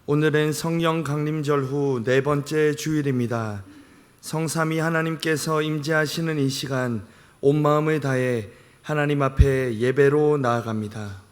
오늘은 성령 강림절 후 네 번째 주일입니다. 성삼위 하나님께서 임재하시는 이 시간 온 마음을 다해 하나님 앞에 예배로 나아갑니다.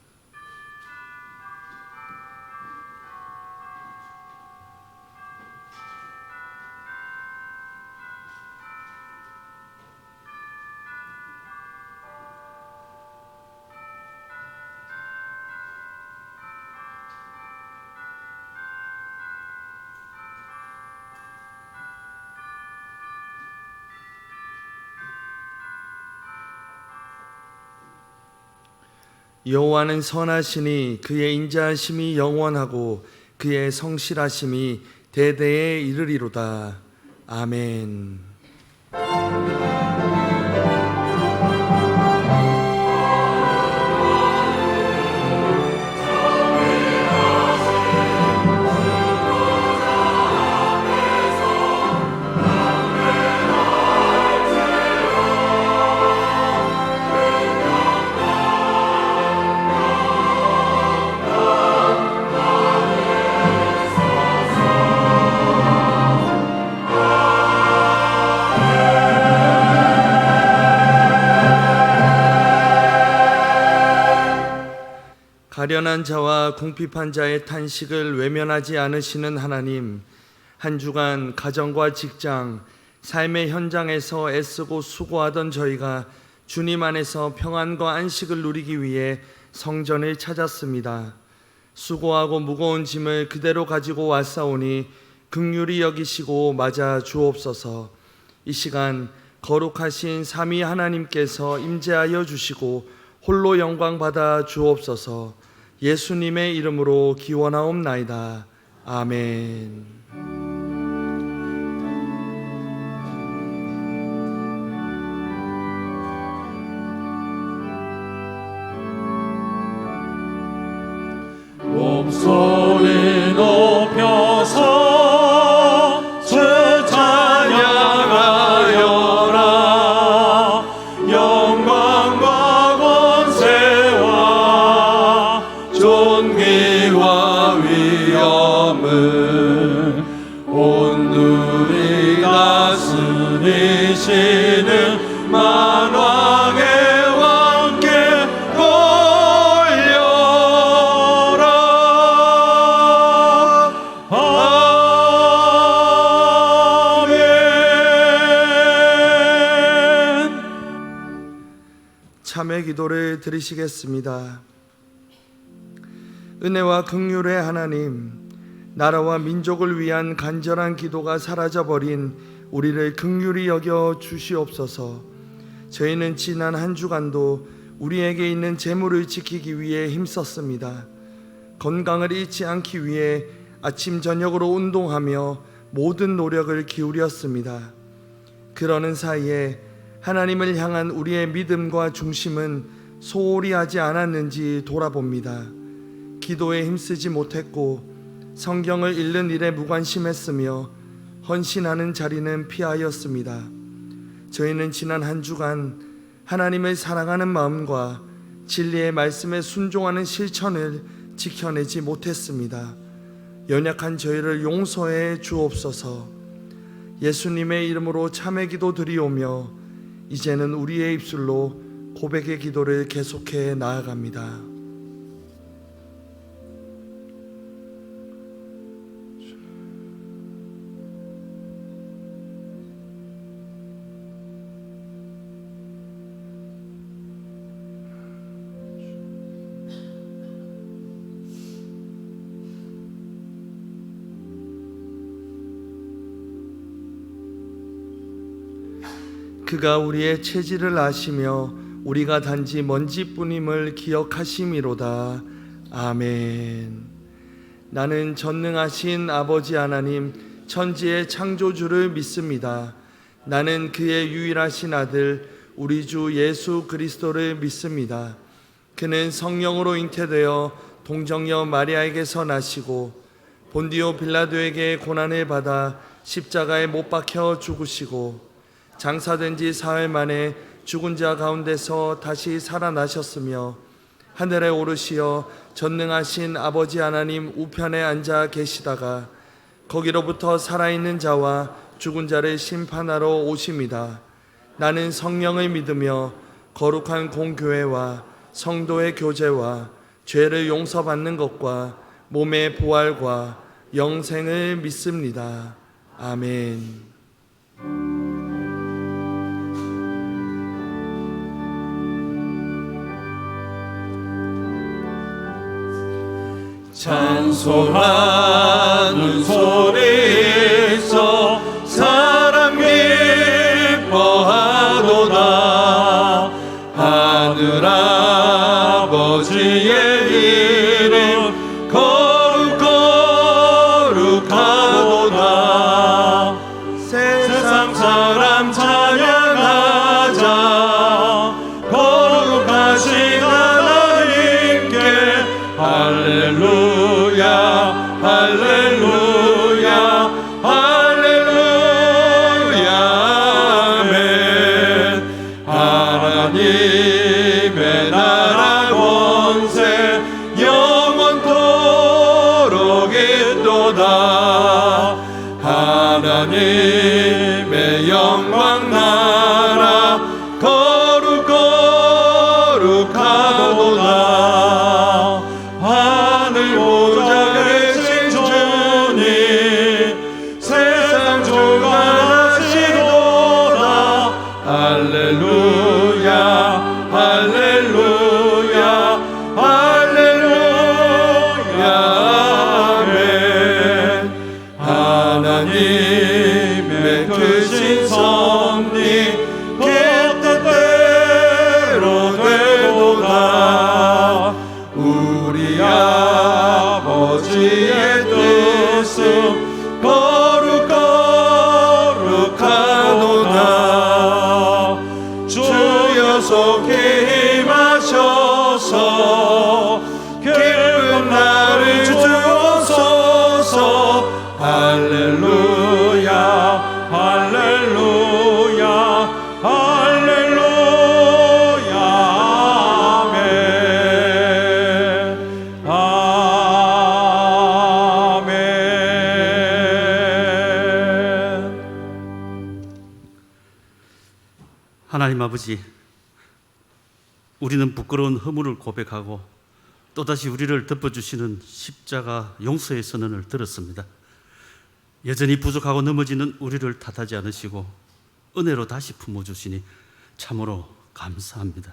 여호와는 선하시니 그의 인자하심이 영원하고 그의 성실하심이 대대에 이르리로다. 아멘. 가련한 자와 궁핍한 자의 탄식을 외면하지 않으시는 하나님, 한 주간 가정과 직장, 삶의 현장에서 애쓰고 수고하던 저희가 주님 안에서 평안과 안식을 누리기 위해 성전을 찾았습니다. 수고하고 무거운 짐을 그대로 가지고 왔사오니 긍휼히 여기시고 맞아 주옵소서. 이 시간 거룩하신 삼위 하나님께서 임재하여 주시고 홀로 영광 받아 주옵소서. 예수님의 이름으로 기원하옵나이다. 아멘. 목소리 높여서 주 찬양하여라. 영광과 권세와 존귀와 위엄을 온 누리 다스리시는 만왕의 왕께 돌려라. 아멘. 참회 기도를 드리시겠습니다. 은혜와 긍휼의 하나님, 나라와 민족을 위한 간절한 기도가 사라져버린 우리를 긍휼히 여겨 주시옵소서. 저희는 지난 한 주간도 우리에게 있는 재물을 지키기 위해 힘썼습니다. 건강을 잃지 않기 위해 아침 저녁으로 운동하며 모든 노력을 기울였습니다. 그러는 사이에 하나님을 향한 우리의 믿음과 중심은 소홀히 하지 않았는지 돌아봅니다. 기도에 힘쓰지 못했고 성경을 읽는 일에 무관심했으며 헌신하는 자리는 피하였습니다. 저희는 지난 한 주간 하나님을 사랑하는 마음과 진리의 말씀에 순종하는 실천을 지켜내지 못했습니다. 연약한 저희를 용서해 주옵소서. 예수님의 이름으로 참회 기도 드리오며 이제는 우리의 입술로 고백의 기도를 계속해 나아갑니다. 그가 우리의 체질을 아시며 우리가 단지 먼지뿐임을 기억하심이로다. 아멘. 나는 전능하신 아버지 하나님 천지의 창조주를 믿습니다. 나는 그의 유일하신 아들 우리 주 예수 그리스도를 믿습니다. 그는 성령으로 잉태되어 동정녀 마리아에게서 나시고 본디오 빌라도에게 고난을 받아 십자가에 못 박혀 죽으시고 장사된 지 사흘 만에 죽은 자 가운데서 다시 살아나셨으며 하늘에 오르시어 전능하신 아버지 하나님 우편에 앉아 계시다가 거기로부터 살아있는 자와 죽은 자를 심판하러 오심이다. 나는 성령을 믿으며 거룩한 공교회와 성도의 교제와 죄를 용서받는 것과 몸의 부활과 영생을 믿습니다. 아멘. 찬송하는 소리 있어 사람 기뻐하도다. 하늘 아버지의 이름 거룩하도다. 세상 사람 찬양하자. 거룩하신 하나님께 할렐루야 할렐루야 할렐루야 아멘. 하나님의 나라 권세 영원토록 있도다. 하나님의 영광 나라 거룩하도다. 하늘 보좌 계신 주님 세상 주관하시도다. 할렐루야 할렐루야 할렐루야 아멘. 하나님의 크신 섭리 그 뜻대로 되도다. 우리 아버지의 뜻은 거룩하도다. 주여 속히 임하셔서 기쁜 날을 주옵소서. 할렐루야 할렐루야 할렐루야 아멘 아멘. 하나님 아버지, 우리는 부끄러운 허물을 고백하고 또다시 우리를 덮어주시는 십자가 용서의 선언을 들었습니다. 여전히 부족하고 넘어지는 우리를 탓하지 않으시고 은혜로 다시 품어주시니 참으로 감사합니다.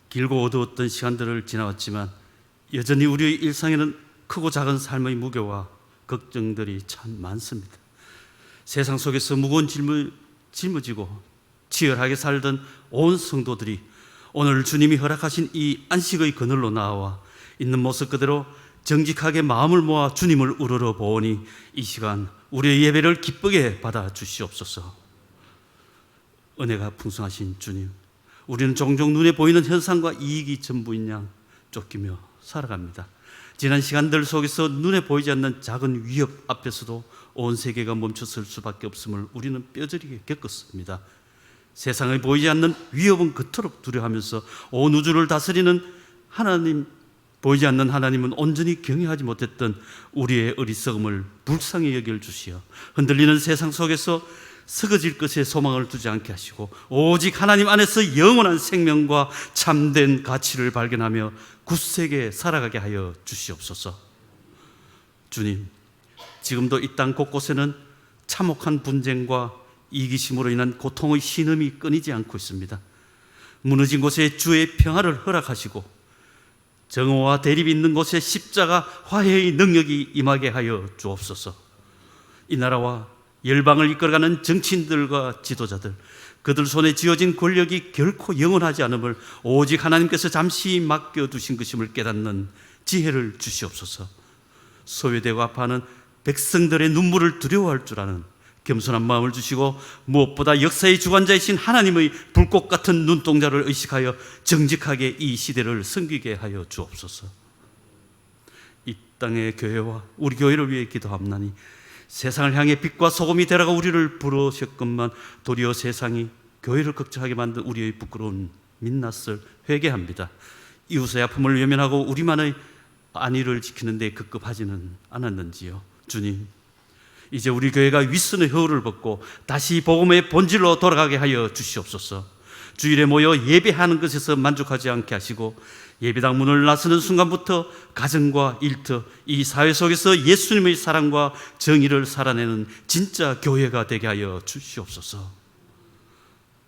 길고 어두웠던 시간들을 지나왔지만 여전히 우리의 일상에는 크고 작은 삶의 무게와 걱정들이 참 많습니다. 세상 속에서 무거운 짐을 짊어지고 치열하게 살던 온 성도들이 오늘 주님이 허락하신 이 안식의 그늘로 나와 있는 모습 그대로 정직하게 마음을 모아 주님을 우러러 보니 이 시간 우리의 예배를 기쁘게 받아 주시옵소서. 은혜가 풍성하신 주님, 우리는 종종 눈에 보이는 현상과 이익이 전부인 양 쫓기며 살아갑니다. 지난 시간들 속에서 눈에 보이지 않는 작은 위협 앞에서도 온 세계가 멈춰설 수밖에 없음을 우리는 뼈저리게 겪었습니다. 세상에 보이지 않는 위협은 그토록 두려워하면서 온 우주를 다스리는 하나님, 보이지 않는 하나님은 온전히 경외하지 못했던 우리의 어리석음을 불쌍히 여겨 주시어 흔들리는 세상 속에서 썩어질 것에 소망을 두지 않게 하시고 오직 하나님 안에서 영원한 생명과 참된 가치를 발견하며 굳세게 살아가게 하여 주시옵소서. 주님, 지금도 이 땅 곳곳에는 참혹한 분쟁과 이기심으로 인한 고통의 신음이 끊이지 않고 있습니다. 무너진 곳에 주의 평화를 허락하시고 정오와 대립이 있는 곳에 십자가 화해의 능력이 임하게 하여 주옵소서. 이 나라와 열방을 이끌어가는 정치인들과 지도자들, 그들 손에 쥐어진 권력이 결코 영원하지 않음을 오직 하나님께서 잠시 맡겨두신 것임을 깨닫는 지혜를 주시옵소서. 소외되고 아파하는 백성들의 눈물을 두려워할 줄 아는 겸손한 마음을 주시고 무엇보다 역사의 주관자이신 하나님의 불꽃 같은 눈동자를 의식하여 정직하게 이 시대를 섬기게 하여 주옵소서. 이 땅의 교회와 우리 교회를 위해 기도합나니 세상을 향해 빛과 소금이 되라가 우리를 부르셨건만 도리어 세상이 교회를 걱정하게 만든 우리의 부끄러운 민낯을 회개합니다. 이웃의 아픔을 외면하고 우리만의 안위를 지키는 데 급급하지는 않았는지요. 주님, 이제 우리 교회가 윗선의 허울을 벗고 다시 복음의 본질로 돌아가게 하여 주시옵소서. 주일에 모여 예배하는 것에서 만족하지 않게 하시고 예배당 문을 나서는 순간부터 가정과 일터, 이 사회 속에서 예수님의 사랑과 정의를 살아내는 진짜 교회가 되게 하여 주시옵소서.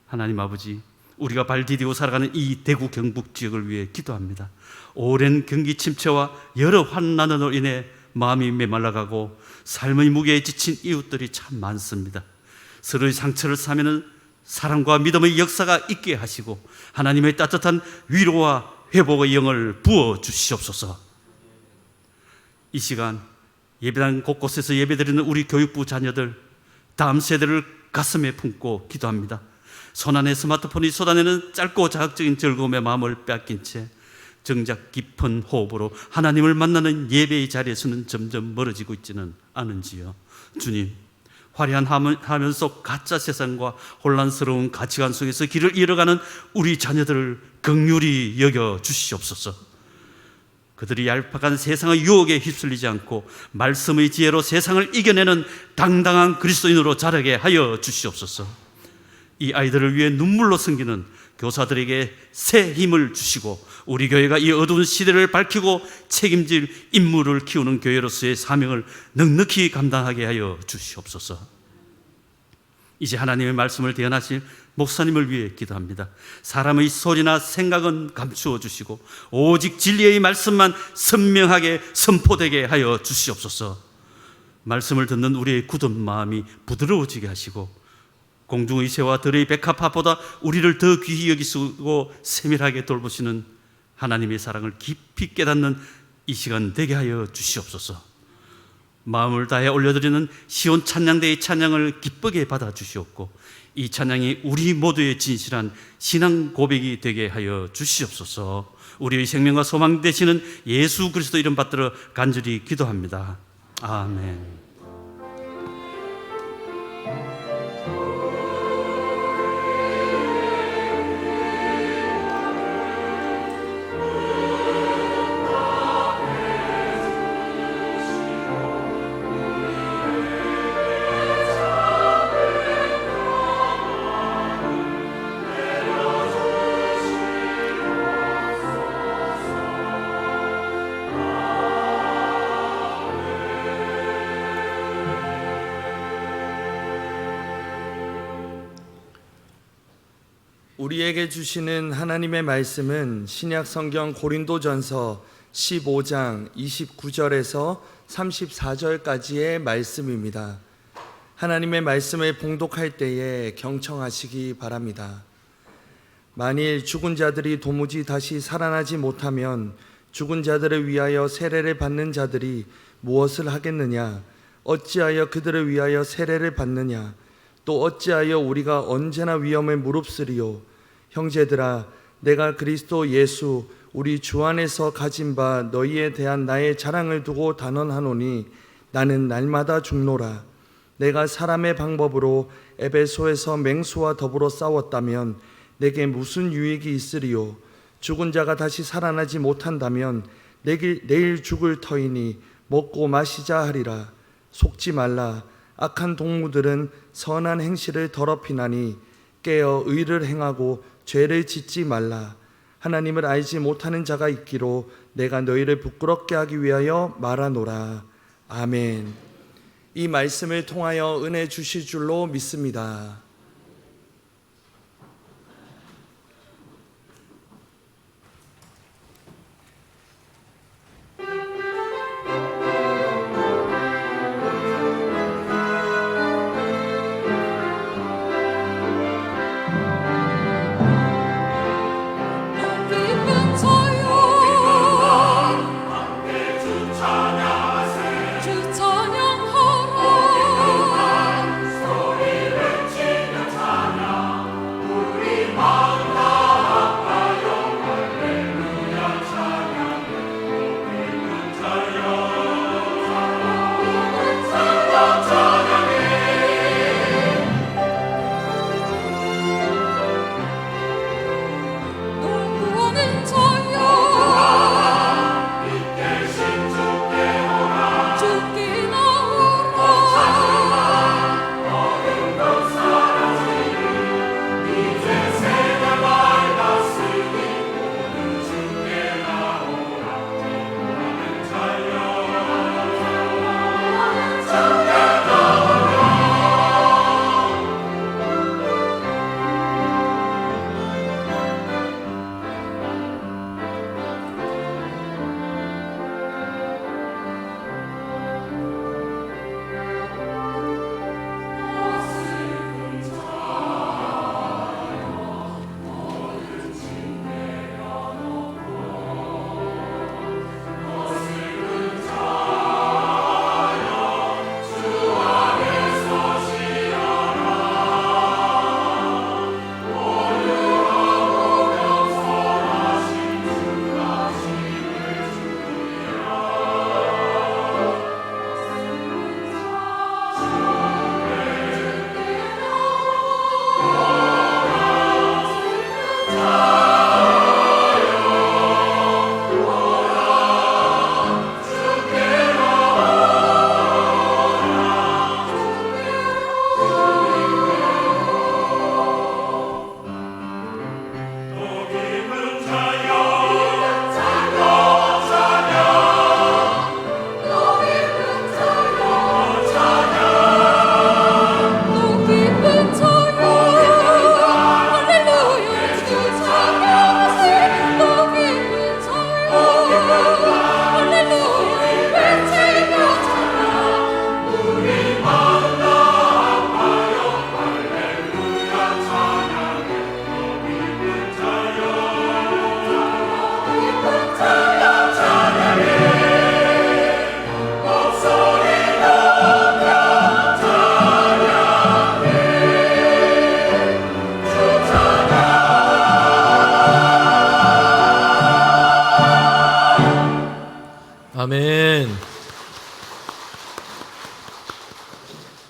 하나님 아버지, 우리가 발 디디고 살아가는 이 대구 경북 지역을 위해 기도합니다. 오랜 경기 침체와 여러 환난으로 인해 마음이 메말라가고 삶의 무게에 지친 이웃들이 참 많습니다. 서로의 상처를 사면은 사랑과 믿음의 역사가 있게 하시고 하나님의 따뜻한 위로와 회복의 영을 부어 주시옵소서. 이 시간 예배당 곳곳에서 예배드리는 우리 교육부 자녀들, 다음 세대를 가슴에 품고 기도합니다. 손안에 스마트폰이 쏟아내는 짧고 자극적인 즐거움의 마음을 빼앗긴 채 정작 깊은 호흡으로 하나님을 만나는 예배의 자리에서는 점점 멀어지고 있지는 않은지요. 주님, 화려한 화면 속 가짜 세상과 혼란스러운 가치관 속에서 길을 잃어가는 우리 자녀들을 긍휼히 여겨 주시옵소서. 그들이 얄팍한 세상의 유혹에 휩쓸리지 않고 말씀의 지혜로 세상을 이겨내는 당당한 그리스도인으로 자라게 하여 주시옵소서. 이 아이들을 위해 눈물로 섬기는 교사들에게 새 힘을 주시고 우리 교회가 이 어두운 시대를 밝히고 책임질 인물을 키우는 교회로서의 사명을 넉넉히 감당하게 하여 주시옵소서. 이제 하나님의 말씀을 대언하실 목사님을 위해 기도합니다. 사람의 소리나 생각은 감추어 주시고 오직 진리의 말씀만 선명하게 선포되게 하여 주시옵소서. 말씀을 듣는 우리의 굳은 마음이 부드러워지게 하시고 공중의 새와 들의 백합화보다 우리를 더 귀히 여기시고 세밀하게 돌보시는 하나님의 사랑을 깊이 깨닫는 이 시간 되게 하여 주시옵소서. 마음을 다해 올려드리는 시온 찬양대의 찬양을 기쁘게 받아주시옵고 이 찬양이 우리 모두의 진실한 신앙 고백이 되게 하여 주시옵소서. 우리의 생명과 소망 되시는 예수 그리스도 이름 받들어 간절히 기도합니다. 아멘. 우리에게 주시는 하나님의 말씀은 신약 성경 고린도전서 15장 29절에서 34절까지의 말씀입니다. 하나님의 말씀을 봉독할 때에 경청하시기 바랍니다. 만일 죽은 자들이 도무지 다시 살아나지 못하면 죽은 자들을 위하여 세례를 받는 자들이 무엇을 하겠느냐? 어찌하여 그들을 위하여 세례를 받느냐? 또 어찌하여 우리가 언제나 위험을 무릅쓰리요? 형제들아, 내가 그리스도 예수 우리 주 안에서 가진 바 너희에 대한 나의 자랑을 두고 단언하노니 나는 날마다 죽노라. 내가 사람의 방법으로 에베소에서 맹수와 더불어 싸웠다면 내게 무슨 유익이 있으리요? 죽은 자가 다시 살아나지 못한다면 내일 죽을 터이니 먹고 마시자 하리라. 속지 말라. 악한 동무들은 선한 행실을 더럽히나니 깨어 의를 행하고 죄를 짓지 말라. 하나님을 알지 못하는 자가 있기로 내가 너희를 부끄럽게 하기 위하여 말하노라. 아멘. 이 말씀을 통하여 은혜 주실 줄로 믿습니다. 주 찬양하라.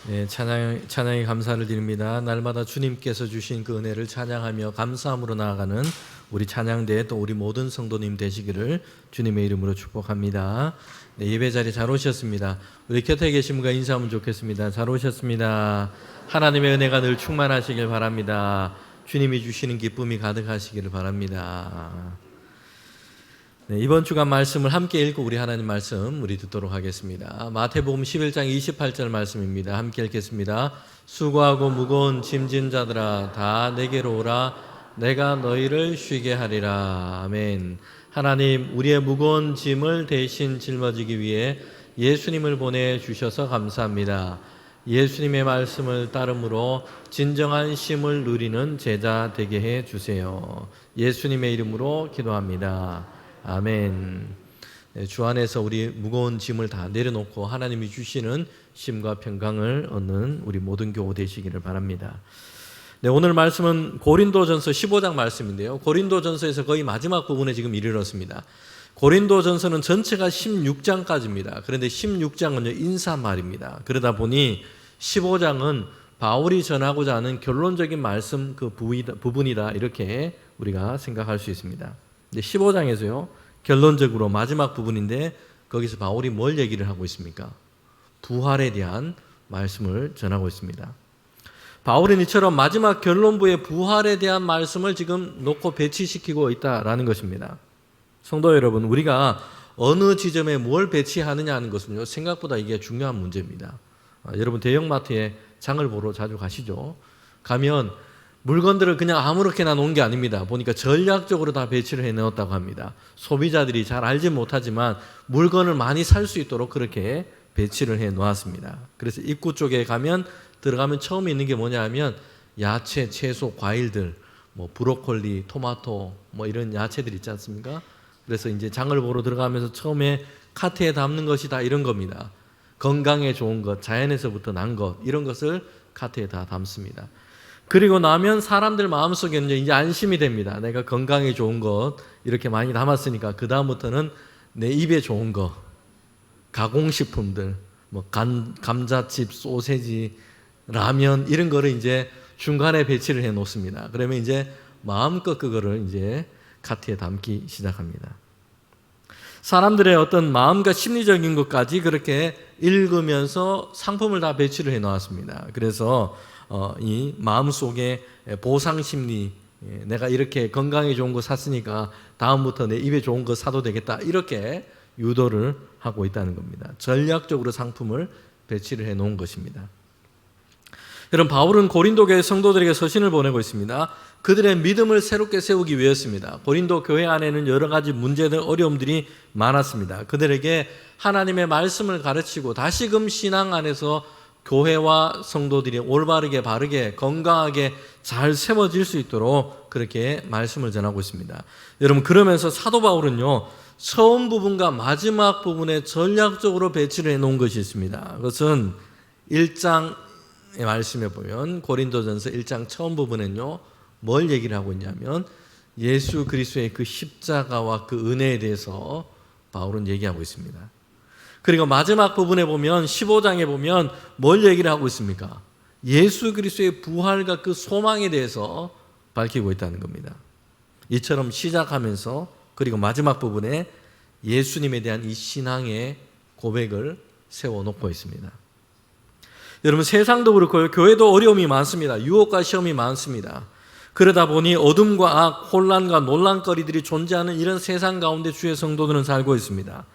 네, 찬양에 감사를 드립니다. 날마다 주님께서 주신 그 은혜를 찬양하며 감사함으로 나아가는 우리 찬양대 또 우리 모든 성도님 되시기를 주님의 이름으로 축복합니다. 네, 예배 자리 잘 오셨습니다. 우리 곁에 계신 분과 인사하면 좋겠습니다. 잘 오셨습니다. 하나님의 은혜가 늘 충만하시길 바랍니다. 주님이 주시는 기쁨이 가득하시기를 바랍니다. 네, 이번 주간 말씀을 함께 읽고 우리 하나님 말씀 우리 듣도록 하겠습니다. 마태복음 11장 28절 말씀입니다. 함께 읽겠습니다. 수고하고 무거운 짐진 자들아 다 내게로 오라 내가 너희를 쉬게 하리라. 아멘. 하나님 우리의 무거운 짐을 대신 짊어지기 위해 예수님을 보내주셔서 감사합니다. 예수님의 말씀을 따름으로 진정한 쉼을 누리는 제자 되게 해주세요. 예수님의 이름으로 기도합니다. 아멘. 네, 주 안에서 우리 무거운 짐을 다 내려놓고 하나님이 주시는 쉼과 평강을 얻는 우리 모든 교우 되시기를 바랍니다. 네, 오늘 말씀은 고린도전서 15장 말씀인데요. 고린도전서에서 거의 마지막 부분에 지금 이르렀습니다. 고린도전서는 전체가 16장까지입니다. 그런데 16장은 인사말입니다. 그러다 보니 15장은 바울이 전하고자 하는 결론적인 말씀 그 부분이다 이렇게 우리가 생각할 수 있습니다. 15장에서요 결론적으로 마지막 부분인데 거기서 바울이 뭘 얘기를 하고 있습니까? 부활에 대한 말씀을 전하고 있습니다. 바울은 이처럼 마지막 결론부의 부활에 대한 말씀을 지금 놓고 배치시키고 있다라는 것입니다. 성도 여러분, 우리가 어느 지점에 뭘 배치하느냐 하는 것은요 생각보다 이게 중요한 문제입니다. 여러분 대형마트에 장을 보러 자주 가시죠? 가면 물건들을 그냥 아무렇게나 놓은 게 아닙니다. 보니까 전략적으로 다 배치를 해놓았다고 합니다. 소비자들이 잘 알지 못하지만 물건을 많이 살 수 있도록 그렇게 배치를 해놓았습니다. 그래서 입구 쪽에 들어가면 처음에 있는 게 뭐냐 하면 야채, 채소, 과일들, 뭐 브로콜리, 토마토, 뭐 이런 야채들 있지 않습니까? 그래서 이제 장을 보러 들어가면서 처음에 카트에 담는 것이 다 이런 겁니다. 건강에 좋은 것, 자연에서부터 난 것, 이런 것을 카트에 다 담습니다. 그리고 나면 사람들 마음속에는 이제 안심이 됩니다. 내가 건강에 좋은 것 이렇게 많이 담았으니까 그 다음부터는 내 입에 좋은 것, 가공식품들, 뭐 감자칩, 소세지, 라면 이런 거를 이제 중간에 배치를 해 놓습니다. 그러면 이제 마음껏 그거를 이제 카트에 담기 시작합니다. 사람들의 어떤 마음과 심리적인 것까지 그렇게 읽으면서 상품을 다 배치를 해 놓았습니다. 그래서 이 마음속에 보상 심리, 내가 이렇게 건강에 좋은 거 샀으니까 다음부터 내 입에 좋은 거 사도 되겠다 이렇게 유도를 하고 있다는 겁니다. 전략적으로 상품을 배치를 해 놓은 것입니다. 여러분 바울은 고린도 교회 성도들에게 서신을 보내고 있습니다. 그들의 믿음을 새롭게 세우기 위해서입니다. 고린도 교회 안에는 여러 가지 문제들, 어려움들이 많았습니다. 그들에게 하나님의 말씀을 가르치고 다시금 신앙 안에서 교회와 성도들이 올바르게 바르게 건강하게 잘 세워질 수 있도록 그렇게 말씀을 전하고 있습니다. 여러분 그러면서 사도 바울은요 처음 부분과 마지막 부분에 전략적으로 배치를 해놓은 것이 있습니다. 그것은 1장의 말씀에 보면 고린도전서 1장 처음 부분은요 뭘 얘기를 하고 있냐면 예수 그리스도의 그 십자가와 그 은혜에 대해서 바울은 얘기하고 있습니다. 그리고 마지막 부분에 보면 15장에 보면 뭘 얘기를 하고 있습니까? 예수 그리스도의 부활과 그 소망에 대해서 밝히고 있다는 겁니다. 이처럼 시작하면서 그리고 마지막 부분에 예수님에 대한 이 신앙의 고백을 세워놓고 있습니다. 여러분 세상도 그렇고요. 교회도 어려움이 많습니다. 유혹과 시험이 많습니다. 그러다 보니 어둠과 악, 혼란과 논란거리들이 존재하는 이런 세상 가운데 주의 성도들은 살고 있습니다.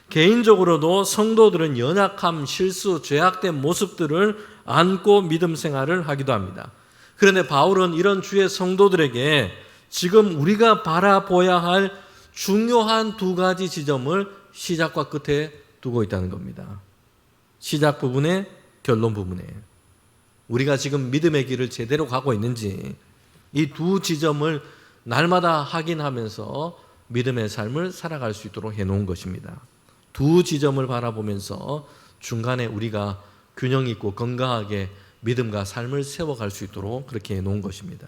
개인적으로도 성도들은 연약함, 실수, 죄악된 모습들을 안고 믿음 생활을 하기도 합니다. 그런데 바울은 이런 주의 성도들에게 지금 우리가 바라봐야 할 중요한 두 가지 지점을 시작과 끝에 두고 있다는 겁니다. 시작 부분에 결론 부분에 우리가 지금 믿음의 길을 제대로 가고 있는지 이 두 지점을 날마다 확인하면서 믿음의 삶을 살아갈 수 있도록 해놓은 것입니다. 두 지점을 바라보면서 중간에 우리가 균형 있고 건강하게 믿음과 삶을 세워갈 수 있도록 그렇게 해놓은 것입니다.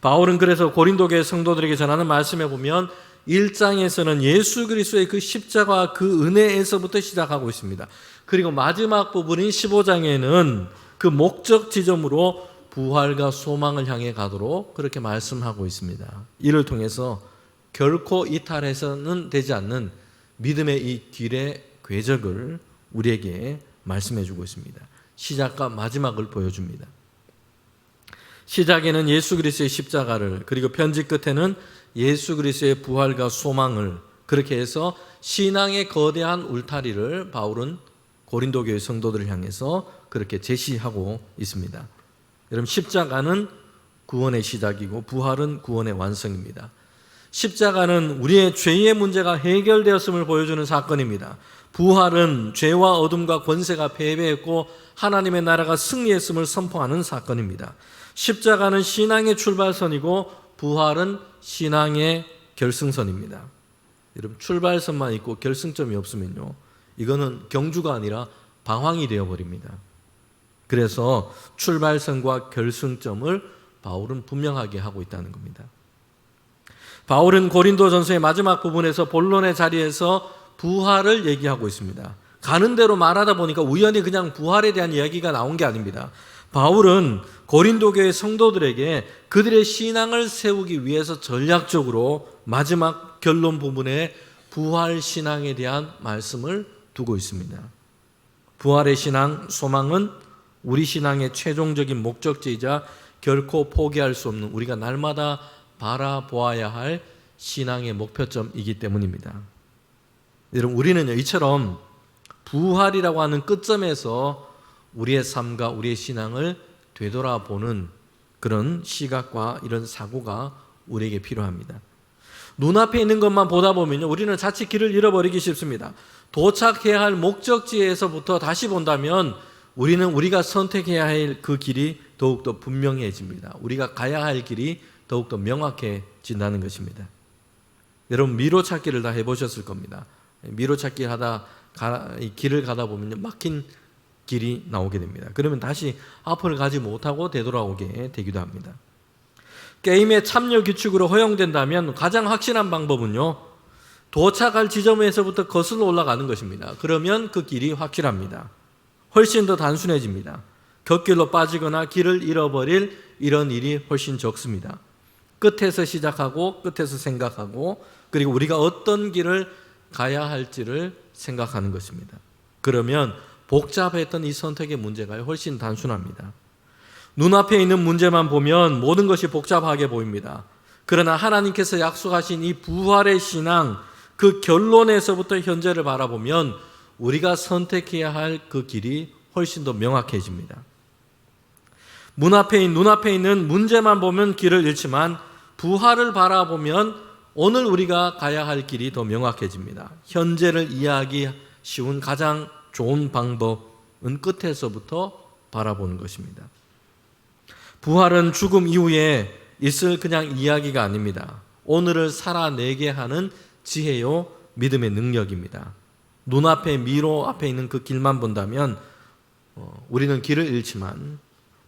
바울은 그래서 고린도 교회 성도들에게 전하는 말씀에 보면 1장에서는 예수 그리스도의 그 십자가 그 은혜에서부터 시작하고 있습니다. 그리고 마지막 부분인 15장에는 그 목적 지점으로 부활과 소망을 향해 가도록 그렇게 말씀하고 있습니다. 이를 통해서 결코 이탈해서는 되지 않는 믿음의 이 길의 궤적을 우리에게 말씀해 주고 있습니다. 시작과 마지막을 보여줍니다. 시작에는 예수 그리스도의 십자가를, 그리고 편지 끝에는 예수 그리스도의 부활과 소망을, 그렇게 해서 신앙의 거대한 울타리를 바울은 고린도 교회 성도들을 향해서 그렇게 제시하고 있습니다. 여러분, 십자가는 구원의 시작이고 부활은 구원의 완성입니다. 십자가는 우리의 죄의 문제가 해결되었음을 보여주는 사건입니다. 부활은 죄와 어둠과 권세가 패배했고 하나님의 나라가 승리했음을 선포하는 사건입니다. 십자가는 신앙의 출발선이고 부활은 신앙의 결승선입니다. 여러분, 출발선만 있고 결승점이 없으면요, 이거는 경주가 아니라 방황이 되어버립니다. 그래서 출발선과 결승점을 바울은 분명하게 하고 있다는 겁니다. 바울은 고린도전서의 마지막 부분에서 본론의 자리에서 부활을 얘기하고 있습니다. 가는 대로 말하다 보니까 우연히 그냥 부활에 대한 이야기가 나온 게 아닙니다. 바울은 고린도 교회 성도들에게 그들의 신앙을 세우기 위해서 전략적으로 마지막 결론 부분에 부활 신앙에 대한 말씀을 두고 있습니다. 부활의 신앙, 소망은 우리 신앙의 최종적인 목적지이자 결코 포기할 수 없는, 우리가 날마다 바라보아야 할 신앙의 목표점이기 때문입니다. 여러분, 우리는 이처럼 부활이라고 하는 끝점에서 우리의 삶과 우리의 신앙을 되돌아보는 그런 시각과 이런 사고가 우리에게 필요합니다. 눈앞에 있는 것만 보다 보면요, 우리는 자칫 길을 잃어버리기 쉽습니다. 도착해야 할 목적지에서부터 다시 본다면 우리는 우리가 선택해야 할 그 길이 더욱더 분명해집니다. 우리가 가야 할 길이 더욱더 명확해진다는 것입니다. 여러분, 미로찾기를 다 해보셨을 겁니다. 미로찾기 하다 길을 가다 보면 막힌 길이 나오게 됩니다. 그러면 다시 앞을 가지 못하고 되돌아오게 되기도 합니다. 게임의 참여 규칙으로 허용된다면 가장 확실한 방법은요, 도착할 지점에서부터 거슬러 올라가는 것입니다. 그러면 그 길이 확실합니다. 훨씬 더 단순해집니다. 곁길로 빠지거나 길을 잃어버릴 이런 일이 훨씬 적습니다. 끝에서 시작하고 끝에서 생각하고, 그리고 우리가 어떤 길을 가야 할지를 생각하는 것입니다. 그러면 복잡했던 이 선택의 문제가 훨씬 단순합니다. 눈앞에 있는 문제만 보면 모든 것이 복잡하게 보입니다. 그러나 하나님께서 약속하신 이 부활의 신앙, 그 결론에서부터 현재를 바라보면 우리가 선택해야 할 그 길이 훨씬 더 명확해집니다. 눈앞에 있는 문제만 보면 길을 잃지만 부활을 바라보면 오늘 우리가 가야 할 길이 더 명확해집니다. 현재를 이해하기 쉬운 가장 좋은 방법은 끝에서부터 바라보는 것입니다. 부활은 죽음 이후에 있을 그냥 이야기가 아닙니다. 오늘을 살아내게 하는 지혜요, 믿음의 능력입니다. 눈앞에 미로 앞에 있는 그 길만 본다면 우리는 길을 잃지만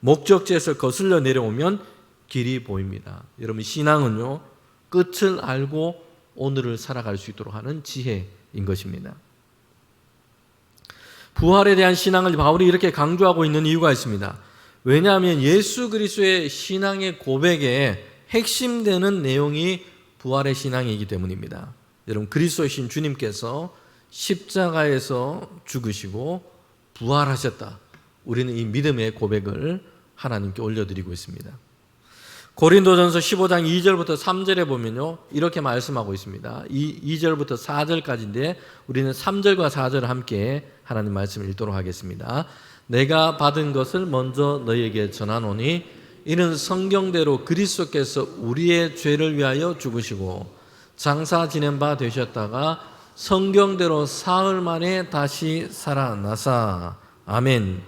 목적지에서 거슬러 내려오면 길이 보입니다. 여러분, 신앙은요, 끝을 알고 오늘을 살아갈 수 있도록 하는 지혜인 것입니다. 부활에 대한 신앙을 바울이 이렇게 강조하고 있는 이유가 있습니다. 왜냐하면 예수 그리스도의 신앙의 고백에 핵심되는 내용이 부활의 신앙이기 때문입니다. 여러분, 그리스도이신 주님께서 십자가에서 죽으시고 부활하셨다. 우리는 이 믿음의 고백을 하나님께 올려드리고 있습니다. 고린도전서 15장 2절부터 3절에 보면요, 이렇게 말씀하고 있습니다. 2절부터 4절까지인데 우리는 3절과 4절을 함께 하나님 말씀을 읽도록 하겠습니다. 내가 받은 것을 먼저 너희에게 전하노니 이는 성경대로 그리스도께서 우리의 죄를 위하여 죽으시고 장사 지낸 바 되셨다가 성경대로 사흘 만에 다시 살아나사. 아멘.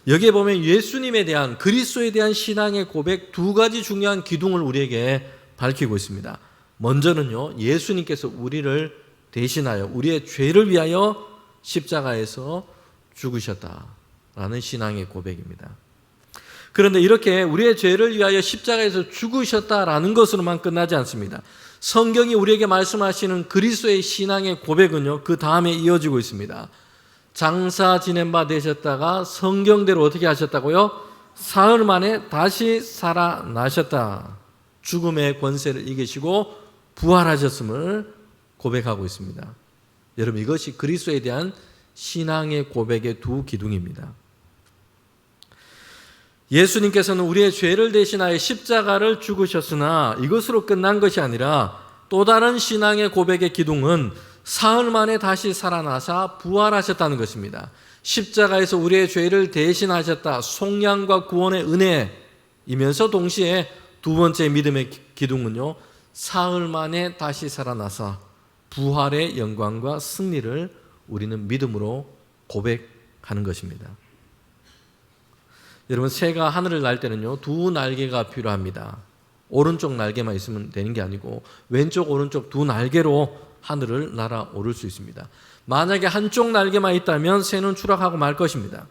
여기에 보면 예수님에 대한, 그리스도에 대한 신앙의 고백 두 가지 중요한 기둥을 우리에게 밝히고 있습니다. 먼저는요, 예수님께서 우리를 대신하여 우리의 죄를 위하여 십자가에서 죽으셨다라는 신앙의 고백입니다. 그런데 이렇게 우리의 죄를 위하여 십자가에서 죽으셨다라는 것으로만 끝나지 않습니다. 성경이 우리에게 말씀하시는 그리스도의 신앙의 고백은요, 그 다음에 이어지고 있습니다. 장사 지낸 바 되셨다가 성경대로 어떻게 하셨다고요? 사흘 만에 다시 살아나셨다. 죽음의 권세를 이기시고 부활하셨음을 고백하고 있습니다. 여러분, 이것이 그리스도에 대한 신앙의 고백의 두 기둥입니다. 예수님께서는 우리의 죄를 대신하여 십자가를 죽으셨으나 이것으로 끝난 것이 아니라 또 다른 신앙의 고백의 기둥은 사흘 만에 다시 살아나사 부활하셨다는 것입니다. 십자가에서 우리의 죄를 대신하셨다. 속량과 구원의 은혜이면서 동시에 두 번째 믿음의 기둥은요, 사흘 만에 다시 살아나사 부활의 영광과 승리를 우리는 믿음으로 고백하는 것입니다. 여러분, 새가 하늘을 날 때는요, 두 날개가 필요합니다. 오른쪽 날개만 있으면 되는 게 아니고 왼쪽 오른쪽 두 날개로 하늘을 날아오를 수 있습니다. 만약에 한쪽 날개만 있다면 새는 추락하고 말 것입니다.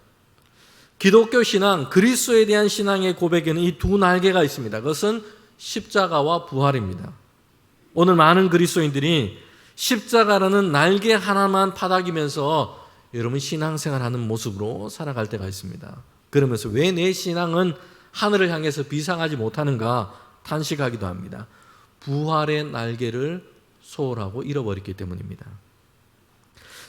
기독교 신앙, 그리스도에 대한 신앙의 고백에는 이 두 날개가 있습니다. 그것은 십자가와 부활입니다. 오늘 많은 그리스도인들이 십자가라는 날개 하나만 파닥이면서 여러분 신앙생활하는 모습으로 살아갈 때가 있습니다. 그러면서 왜 내 신앙은 하늘을 향해서 비상하지 못하는가 탄식하기도 합니다. 부활의 날개를 소홀하고 잃어버렸기 때문입니다.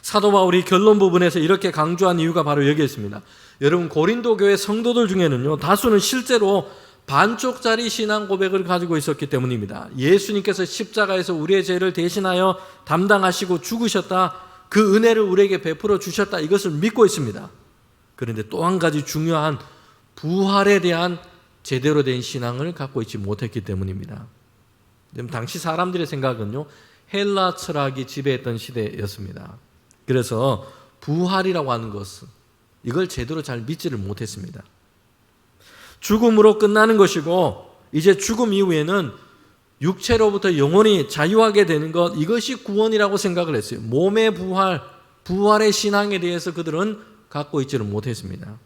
사도 바울이 결론 부분에서 이렇게 강조한 이유가 바로 여기에 있습니다. 여러분, 고린도 교회 성도들 중에는요, 다수는 실제로 반쪽짜리 신앙 고백을 가지고 있었기 때문입니다. 예수님께서 십자가에서 우리의 죄를 대신하여 담당하시고 죽으셨다, 그 은혜를 우리에게 베풀어 주셨다, 이것을 믿고 있습니다. 그런데 또 한 가지 중요한 부활에 대한 제대로 된 신앙을 갖고 있지 못했기 때문입니다. 당시 사람들의 생각은요, 헬라 철학이 지배했던 시대였습니다. 그래서 부활이라고 하는 것은 이걸 제대로 잘 믿지를 못했습니다. 죽음으로 끝나는 것이고 이제 죽음 이후에는 육체로부터 영원히 자유하게 되는 것, 이것이 구원이라고 생각을 했어요. 몸의 부활, 부활의 신앙에 대해서 그들은 갖고 있지를 못했습니다.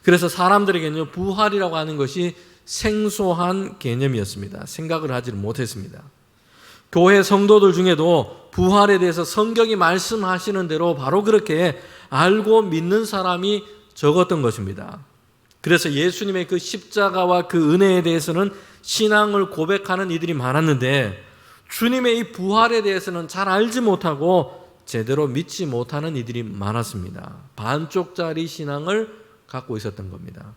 그래서 사람들에게는 부활이라고 하는 것이 생소한 개념이었습니다. 생각을 하지를 못했습니다. 교회 성도들 중에도 부활에 대해서 성경이 말씀하시는 대로 바로 그렇게 알고 믿는 사람이 적었던 것입니다. 그래서 예수님의 그 십자가와 그 은혜에 대해서는 신앙을 고백하는 이들이 많았는데 주님의 이 부활에 대해서는 잘 알지 못하고 제대로 믿지 못하는 이들이 많았습니다. 반쪽짜리 신앙을 갖고 있었던 겁니다.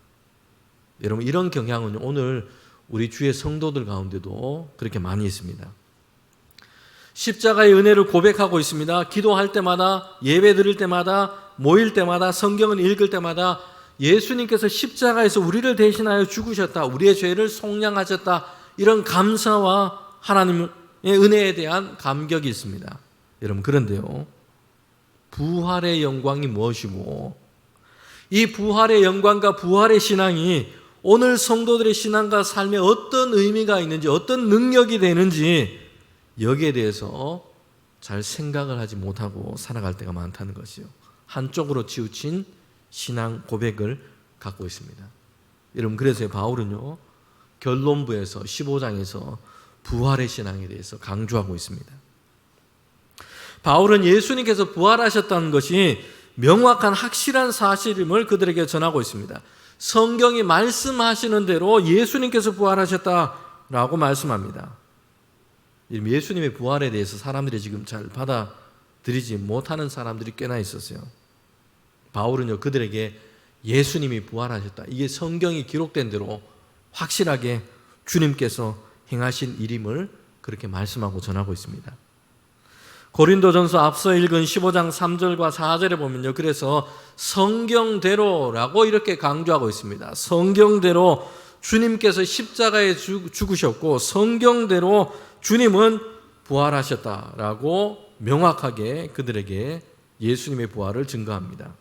여러분, 이런 경향은 오늘 우리 주의 성도들 가운데도 그렇게 많이 있습니다. 십자가의 은혜를 고백하고 있습니다. 기도할 때마다, 예배 드릴 때마다, 모일 때마다, 성경을 읽을 때마다 예수님께서 십자가에서 우리를 대신하여 죽으셨다, 우리의 죄를 속량하셨다, 이런 감사와 하나님의 은혜에 대한 감격이 있습니다. 여러분, 그런데요, 부활의 영광이 무엇이고 이 부활의 영광과 부활의 신앙이 오늘 성도들의 신앙과 삶에 어떤 의미가 있는지, 어떤 능력이 되는지 여기에 대해서 잘 생각을 하지 못하고 살아갈 때가 많다는 것이요. 한쪽으로 치우친 신앙 고백을 갖고 있습니다. 여러분, 그래서 바울은요, 결론부에서 15장에서 부활의 신앙에 대해서 강조하고 있습니다. 바울은 예수님께서 부활하셨다는 것이 명확한 확실한 사실임을 그들에게 전하고 있습니다. 성경이 말씀하시는 대로 예수님께서 부활하셨다라고 말씀합니다. 예수님의 부활에 대해서 사람들이 지금 잘 받아들이지 못하는 사람들이 꽤나 있었어요. 바울은요, 그들에게 예수님이 부활하셨다, 이게 성경이 기록된 대로 확실하게 주님께서 행하신 일임을 그렇게 말씀하고 전하고 있습니다. 고린도전서 앞서 읽은 15장 3절과 4절에 보면요, 그래서 성경대로라고 이렇게 강조하고 있습니다. 성경대로 주님께서 십자가에 죽으셨고 성경대로 주님은 부활하셨다라고 명확하게 그들에게 예수님의 부활을 증거합니다.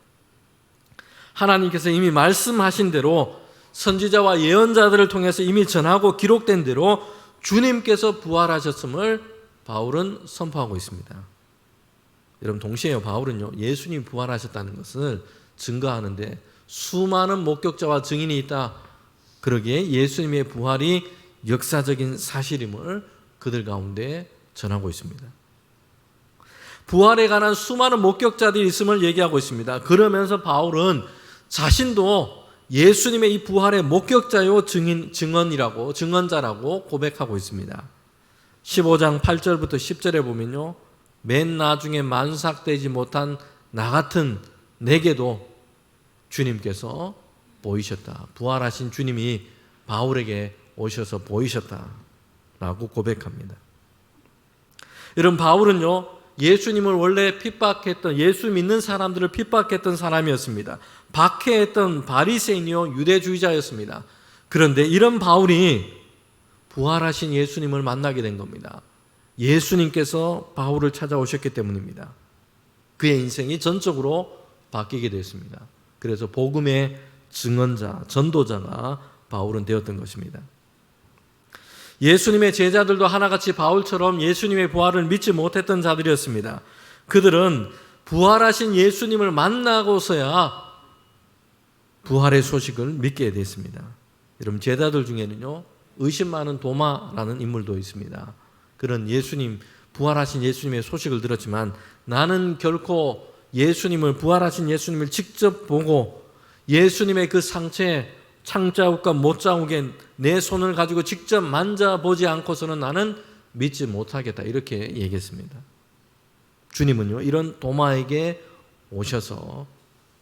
하나님께서 이미 말씀하신 대로 선지자와 예언자들을 통해서 이미 전하고 기록된 대로 주님께서 부활하셨음을 바울은 선포하고 있습니다. 여러분, 동시에 바울은요, 예수님이 부활하셨다는 것을 증거하는데 수많은 목격자와 증인이 있다, 그러기에 예수님의 부활이 역사적인 사실임을 그들 가운데 전하고 있습니다. 부활에 관한 수많은 목격자들이 있음을 얘기하고 있습니다. 그러면서 바울은 자신도 예수님의 이 부활의 목격자요 증언자라고 고백하고 있습니다. 15장 8절부터 10절에 보면요, 맨 나중에 만삭되지 못한 나 같은 내게도 주님께서 보이셨다. 부활하신 주님이 바울에게 오셔서 보이셨다라고 고백합니다. 여러분, 바울은요, 예수님을 원래 핍박했던, 예수 믿는 사람들을 핍박했던 사람이었습니다. 박해했던 바리새인이요 유대주의자였습니다. 그런데 이런 바울이 부활하신 예수님을 만나게 된 겁니다. 예수님께서 바울을 찾아오셨기 때문입니다. 그의 인생이 전적으로 바뀌게 됐습니다. 그래서 복음의 증언자, 전도자가 바울은 되었던 것입니다. 예수님의 제자들도 하나같이 바울처럼 예수님의 부활을 믿지 못했던 자들이었습니다. 그들은 부활하신 예수님을 만나고서야 부활의 소식을 믿게 됐습니다. 여러분, 제자들 중에는요, 의심 많은 도마라는 인물도 있습니다. 그런 예수님, 부활하신 예수님의 소식을 들었지만 나는 결코 예수님을, 부활하신 예수님을 직접 보고 예수님의 그 상처에 창자국과 못자국에 내 손을 가지고 직접 만져보지 않고서는 나는 믿지 못하겠다, 이렇게 얘기했습니다. 주님은요, 이런 도마에게 오셔서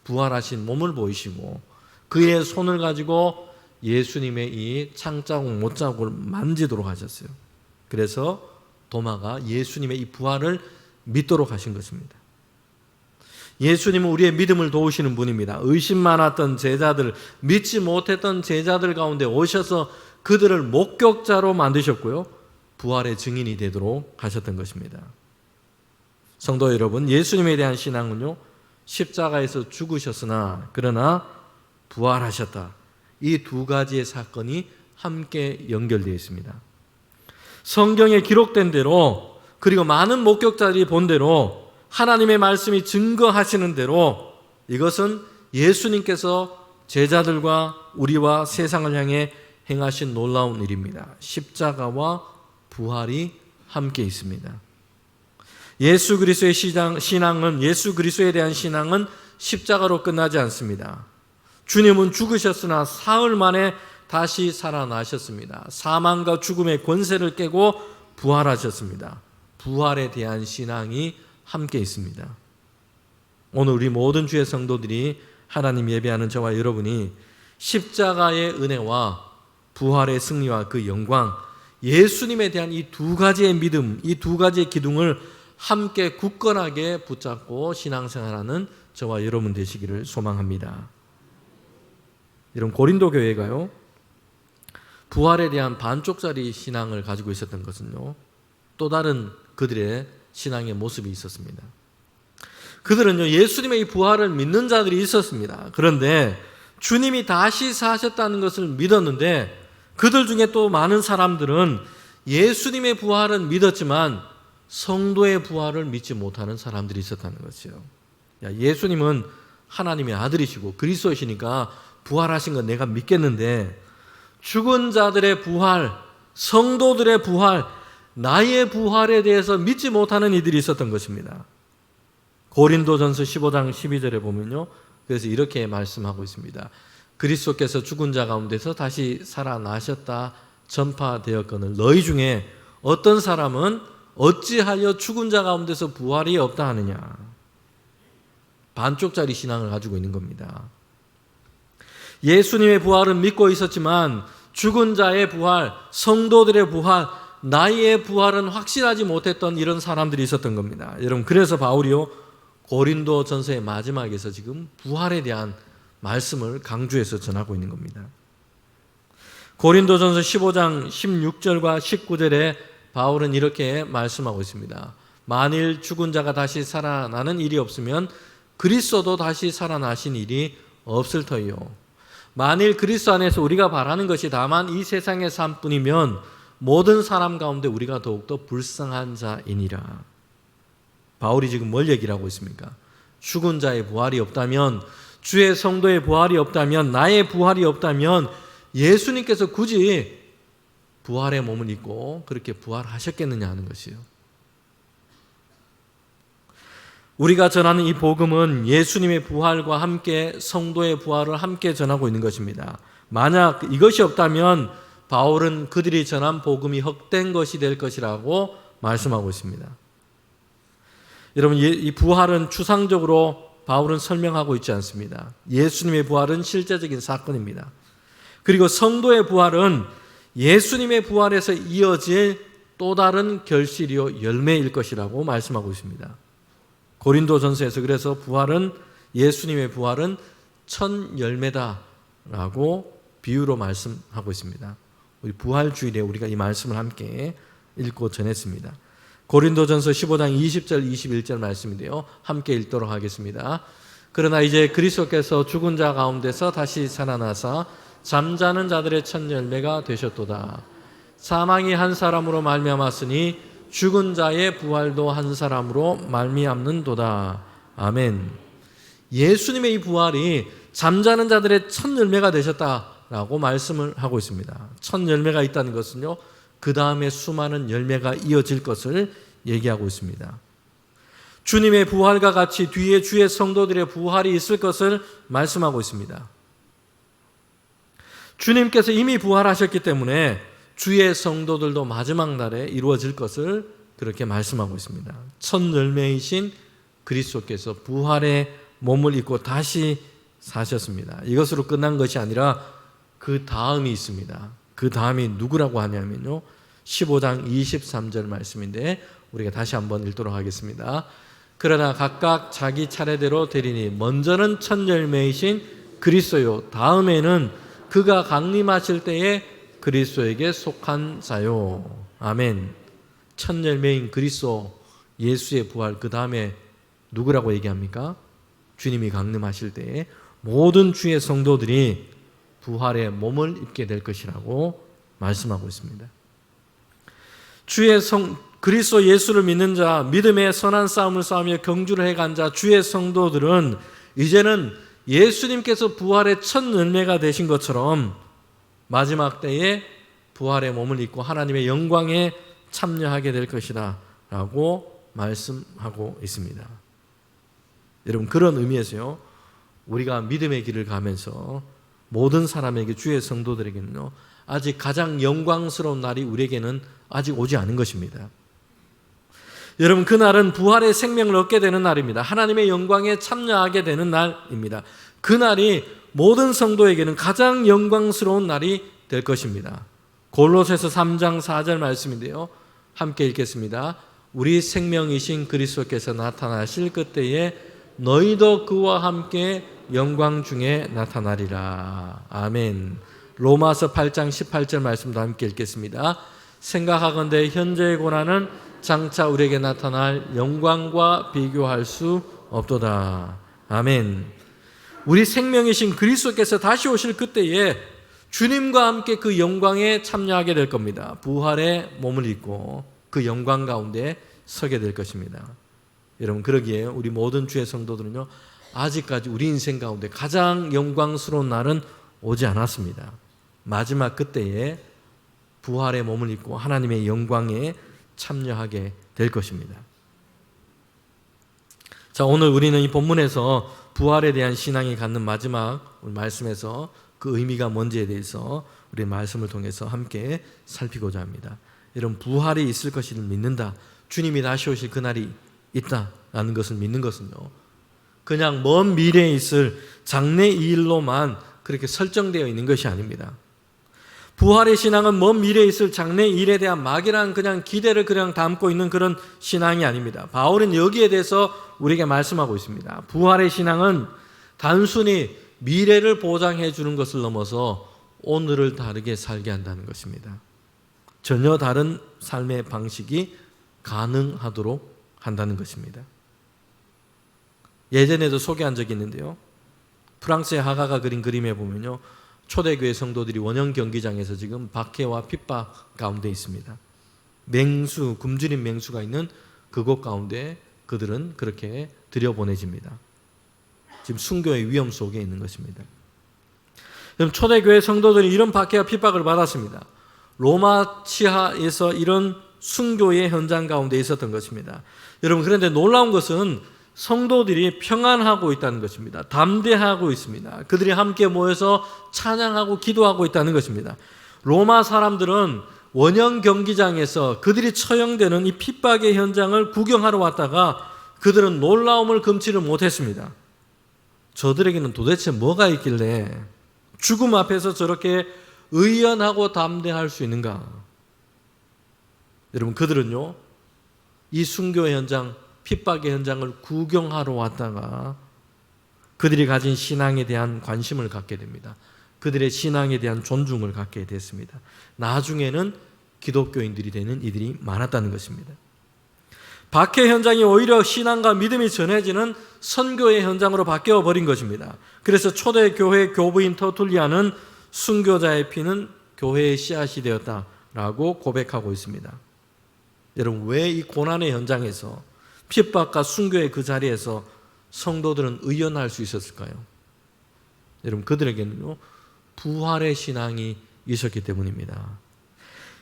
부활하신 몸을 보이시고 그의 손을 가지고 예수님의 이 창자국, 못자국을 만지도록 하셨어요. 그래서 도마가 예수님의 이 부활을 믿도록 하신 것입니다. 예수님은 우리의 믿음을 도우시는 분입니다. 의심 많았던 제자들, 믿지 못했던 제자들 가운데 오셔서 그들을 목격자로 만드셨고요, 부활의 증인이 되도록 하셨던 것입니다. 성도 여러분, 예수님에 대한 신앙은요, 십자가에서 죽으셨으나 그러나 부활하셨다, 이 두 가지의 사건이 함께 연결되어 있습니다. 성경에 기록된 대로, 그리고 많은 목격자들이 본 대로, 하나님의 말씀이 증거하시는 대로 이것은 예수님께서 제자들과 우리와 세상을 향해 행하신 놀라운 일입니다. 십자가와 부활이 함께 있습니다. 예수 그리스도의 신앙은, 예수 그리스도에 대한 신앙은 십자가로 끝나지 않습니다. 주님은 죽으셨으나 사흘 만에 다시 살아나셨습니다. 사망과 죽음의 권세를 깨고 부활하셨습니다. 부활에 대한 신앙이 함께 있습니다. 오늘 우리 모든 주의 성도들이 하나님 예배하는 저와 여러분이 십자가의 은혜와 부활의 승리와 그 영광, 예수님에 대한 이 두 가지의 믿음, 이 두 가지의 기둥을 함께 굳건하게 붙잡고 신앙생활하는 저와 여러분 되시기를 소망합니다. 이런 고린도 교회가요, 부활에 대한 반쪽짜리 신앙을 가지고 있었던 것은요, 또 다른 그들의 신앙의 모습이 있었습니다. 그들은요, 예수님의 이 부활을 믿는 자들이 있었습니다. 그런데 주님이 다시 사셨다는 것을 믿었는데 그들 중에 또 많은 사람들은 예수님의 부활은 믿었지만 성도의 부활을 믿지 못하는 사람들이 있었다는 것이요. 예수님은 하나님의 아들이시고 그리스도이시니까 부활하신 건 내가 믿겠는데 죽은 자들의 부활, 성도들의 부활, 나의 부활에 대해서 믿지 못하는 이들이 있었던 것입니다. 고린도전서 15장 12절에 보면요, 그래서 이렇게 말씀하고 있습니다. 그리스도께서 죽은 자 가운데서 다시 살아나셨다 전파되었거늘 너희 중에 어떤 사람은 어찌하여 죽은 자 가운데서 부활이 없다 하느냐. 반쪽짜리 신앙을 가지고 있는 겁니다. 예수님의 부활은 믿고 있었지만 죽은 자의 부활, 성도들의 부활, 나의 부활은 확신하지 못했던 이런 사람들이 있었던 겁니다. 여러분, 그래서 바울이요, 고린도 전서의 마지막에서 지금 부활에 대한 말씀을 강조해서 전하고 있는 겁니다. 고린도 전서 15장 16절과 19절에 바울은 이렇게 말씀하고 있습니다. 만일 죽은 자가 다시 살아나는 일이 없으면 그리스도도 다시 살아나신 일이 없을 터이요. 만일 그리스도 안에서 우리가 바라는 것이 다만 이 세상의 삶뿐이면 모든 사람 가운데 우리가 더욱더 불쌍한 자이니라. 바울이 지금 뭘 얘기를 하고 있습니까? 죽은 자의 부활이 없다면, 주의 성도의 부활이 없다면, 나의 부활이 없다면 예수님께서 굳이 부활의 몸을 입고 그렇게 부활하셨겠느냐 하는 것이요. 우리가 전하는 이 복음은 예수님의 부활과 함께 성도의 부활을 함께 전하고 있는 것입니다. 만약 이것이 없다면 바울은 그들이 전한 복음이 헛된 것이 될 것이라고 말씀하고 있습니다. 여러분, 이 부활은 추상적으로 바울은 설명하고 있지 않습니다. 예수님의 부활은 실제적인 사건입니다. 그리고 성도의 부활은 예수님의 부활에서 이어질 또 다른 결실이요 열매일 것이라고 말씀하고 있습니다. 고린도전서에서 그래서 예수님의 부활은 첫 열매다라고 비유로 말씀하고 있습니다. 우리 부활주일에 우리가 이 말씀을 함께 읽고 전했습니다. 고린도전서 15장 20절 21절 말씀인데요. 함께 읽도록 하겠습니다. 그러나 이제 그리스도께서 죽은 자 가운데서 다시 살아나사 잠자는 자들의 첫 열매가 되셨도다. 사망이 한 사람으로 말미암았으니 죽은 자의 부활도 한 사람으로 말미암는도다. 아멘. 예수님의 이 부활이 잠자는 자들의 첫 열매가 되셨다라고 말씀을 하고 있습니다. 첫 열매가 있다는 것은요, 그 다음에 수많은 열매가 이어질 것을 얘기하고 있습니다. 주님의 부활과 같이 뒤에 주의 성도들의 부활이 있을 것을 말씀하고 있습니다. 주님께서 이미 부활하셨기 때문에 주의 성도들도 마지막 날에 이루어질 것을 그렇게 말씀하고 있습니다. 첫 열매이신 그리스도께서 부활의 몸을 입고 다시 사셨습니다. 이것으로 끝난 것이 아니라 그 다음이 있습니다. 그 다음이 누구라고 하냐면요, 15장 23절 말씀인데 우리가 다시 한번 읽도록 하겠습니다. 그러나 각각 자기 차례대로 되리니 먼저는 첫 열매이신 그리스도요, 다음에는 그가 강림하실 때에 그리스도에게 속한 자요. 아멘. 첫 열매인 그리스도 예수의 부활, 그 다음에 누구라고 얘기합니까? 주님이 강림하실 때에 모든 주의 성도들이 부활의 몸을 입게 될 것이라고 말씀하고 있습니다. 그리스도 예수를 믿는 자, 믿음의 선한 싸움을 싸우며 경주를 해간 자, 주의 성도들은 이제는 예수님께서 부활의 첫 열매가 되신 것처럼 마지막 때에 부활의 몸을 입고 하나님의 영광에 참여하게 될 것이다 라고 말씀하고 있습니다. 여러분, 그런 의미에서요, 우리가 믿음의 길을 가면서 모든 사람에게, 주의 성도들에게는요, 아직 가장 영광스러운 날이 우리에게는 아직 오지 않은 것입니다. 여러분, 그날은 부활의 생명을 얻게 되는 날입니다. 하나님의 영광에 참여하게 되는 날입니다. 그날이 모든 성도에게는 가장 영광스러운 날이 될 것입니다. 골로새서 3장 4절 말씀인데요, 함께 읽겠습니다. 우리 생명이신 그리스도께서 나타나실 그때에 너희도 그와 함께 영광 중에 나타나리라. 아멘. 로마서 8장 18절 말씀도 함께 읽겠습니다. 생각하건대 현재의 고난은 장차 우리에게 나타날 영광과 비교할 수 없도다. 아멘. 우리 생명이신 그리스도께서 다시 오실 그때에 주님과 함께 그 영광에 참여하게 될 겁니다. 부활의 몸을 입고 그 영광 가운데 서게 될 것입니다. 여러분, 그러기에 우리 모든 주의 성도들은요, 아직까지 우리 인생 가운데 가장 영광스러운 날은 오지 않았습니다. 마지막 그때에 부활의 몸을 입고 하나님의 영광에 참여하게 될 것입니다. 자, 오늘 우리는 이 본문에서 부활에 대한 신앙이 갖는 마지막 말씀에서 그 의미가 뭔지에 대해서 우리 말씀을 통해서 함께 살피고자 합니다. 여러분, 부활이 있을 것을 믿는다, 주님이 다시 오실 그날이 있다라는 것을 믿는 것은요, 그냥 먼 미래에 있을 장래 일로만 그렇게 설정되어 있는 것이 아닙니다. 부활의 신앙은 먼 미래에 있을 장래 일에 대한 막연한 그냥 기대를 그냥 담고 있는 그런 신앙이 아닙니다. 바울은 여기에 대해서 우리에게 말씀하고 있습니다. 부활의 신앙은 단순히 미래를 보장해 주는 것을 넘어서 오늘을 다르게 살게 한다는 것입니다. 전혀 다른 삶의 방식이 가능하도록 한다는 것입니다. 예전에도 소개한 적이 있는데요, 프랑스의 화가가 그린 그림에 보면요, 초대교회 성도들이 원형 경기장에서 지금 박해와 핍박 가운데 있습니다. 굶주린 맹수가 있는 그곳 가운데 그들은 그렇게 들여보내집니다. 지금 순교의 위험 속에 있는 것입니다. 초대교회 성도들이 이런 박해와 핍박을 받았습니다. 로마 치하에서 이런 순교의 현장 가운데 있었던 것입니다. 여러분, 그런데 놀라운 것은 성도들이 평안하고 있다는 것입니다. 담대하고 있습니다. 그들이 함께 모여서 찬양하고 기도하고 있다는 것입니다. 로마 사람들은 원형 경기장에서 그들이 처형되는 이 핍박의 현장을 구경하러 왔다가 그들은 놀라움을 금치를 못했습니다. 저들에게는 도대체 뭐가 있길래 죽음 앞에서 저렇게 의연하고 담대할 수 있는가? 여러분, 그들은요, 이 순교 현장, 핍박의 현장을 구경하러 왔다가 그들이 가진 신앙에 대한 관심을 갖게 됩니다. 그들의 신앙에 대한 존중을 갖게 됐습니다. 나중에는 기독교인들이 되는 이들이 많았다는 것입니다. 박해 현장이 오히려 신앙과 믿음이 전해지는 선교의 현장으로 바뀌어 버린 것입니다. 그래서 초대 교회 교부인 터툴리아는 순교자의 피는 교회의 씨앗이 되었다라고 고백하고 있습니다. 여러분, 왜 이 고난의 현장에서, 핍박과 순교의 그 자리에서 성도들은 의연할 수 있었을까요? 여러분, 그들에게는요, 부활의 신앙이 있었기 때문입니다.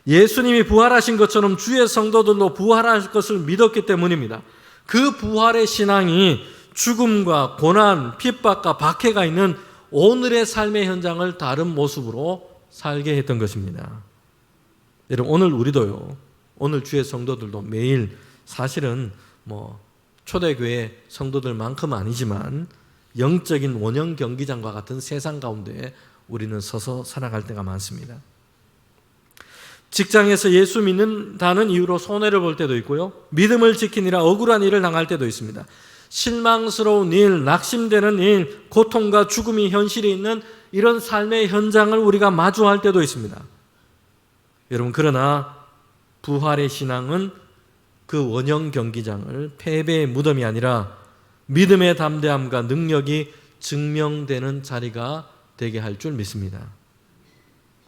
예수님이 부활하신 것처럼 주의 성도들도 부활할 것을 믿었기 때문입니다. 그 부활의 신앙이 죽음과 고난, 핍박과 박해가 있는 오늘의 삶의 현장을 다른 모습으로 살게 했던 것입니다. 여러분, 오늘 우리도요, 오늘 주의 성도들도 매일 사실은 초대교회 성도들만큼 아니지만 영적인 원형 경기장과 같은 세상 가운데 우리는 서서 살아갈 때가 많습니다. 직장에서 예수 믿는다는 이유로 손해를 볼 때도 있고요, 믿음을 지키느라 억울한 일을 당할 때도 있습니다. 실망스러운 일, 낙심되는 일, 고통과 죽음이 현실이 있는 이런 삶의 현장을 우리가 마주할 때도 있습니다. 여러분, 그러나 부활의 신앙은 그 원형 경기장을 패배의 무덤이 아니라 믿음의 담대함과 능력이 증명되는 자리가 되게 할 줄 믿습니다.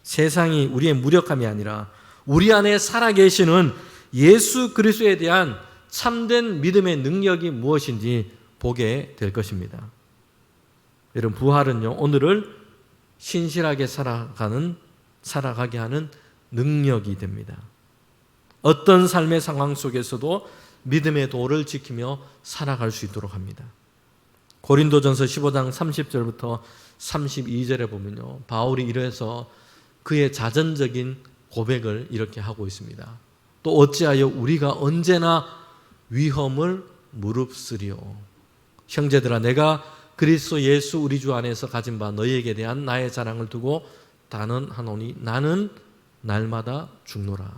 세상이 우리의 무력함이 아니라 우리 안에 살아계시는 예수 그리스도에 대한 참된 믿음의 능력이 무엇인지 보게 될 것입니다. 여러분, 부활은요, 오늘을 신실하게 살아가게 하는 능력이 됩니다. 어떤 삶의 상황 속에서도 믿음의 도를 지키며 살아갈 수 있도록 합니다. 고린도전서 15장 30절부터 32절에 보면요, 바울이 이래서 그의 자전적인 고백을 이렇게 하고 있습니다. 또 어찌하여 우리가 언제나 위험을 무릅쓰리요. 형제들아, 내가 그리스도 예수 우리 주 안에서 가진 바 너희에게 대한 나의 자랑을 두고 단언하노니 나는 날마다 죽노라.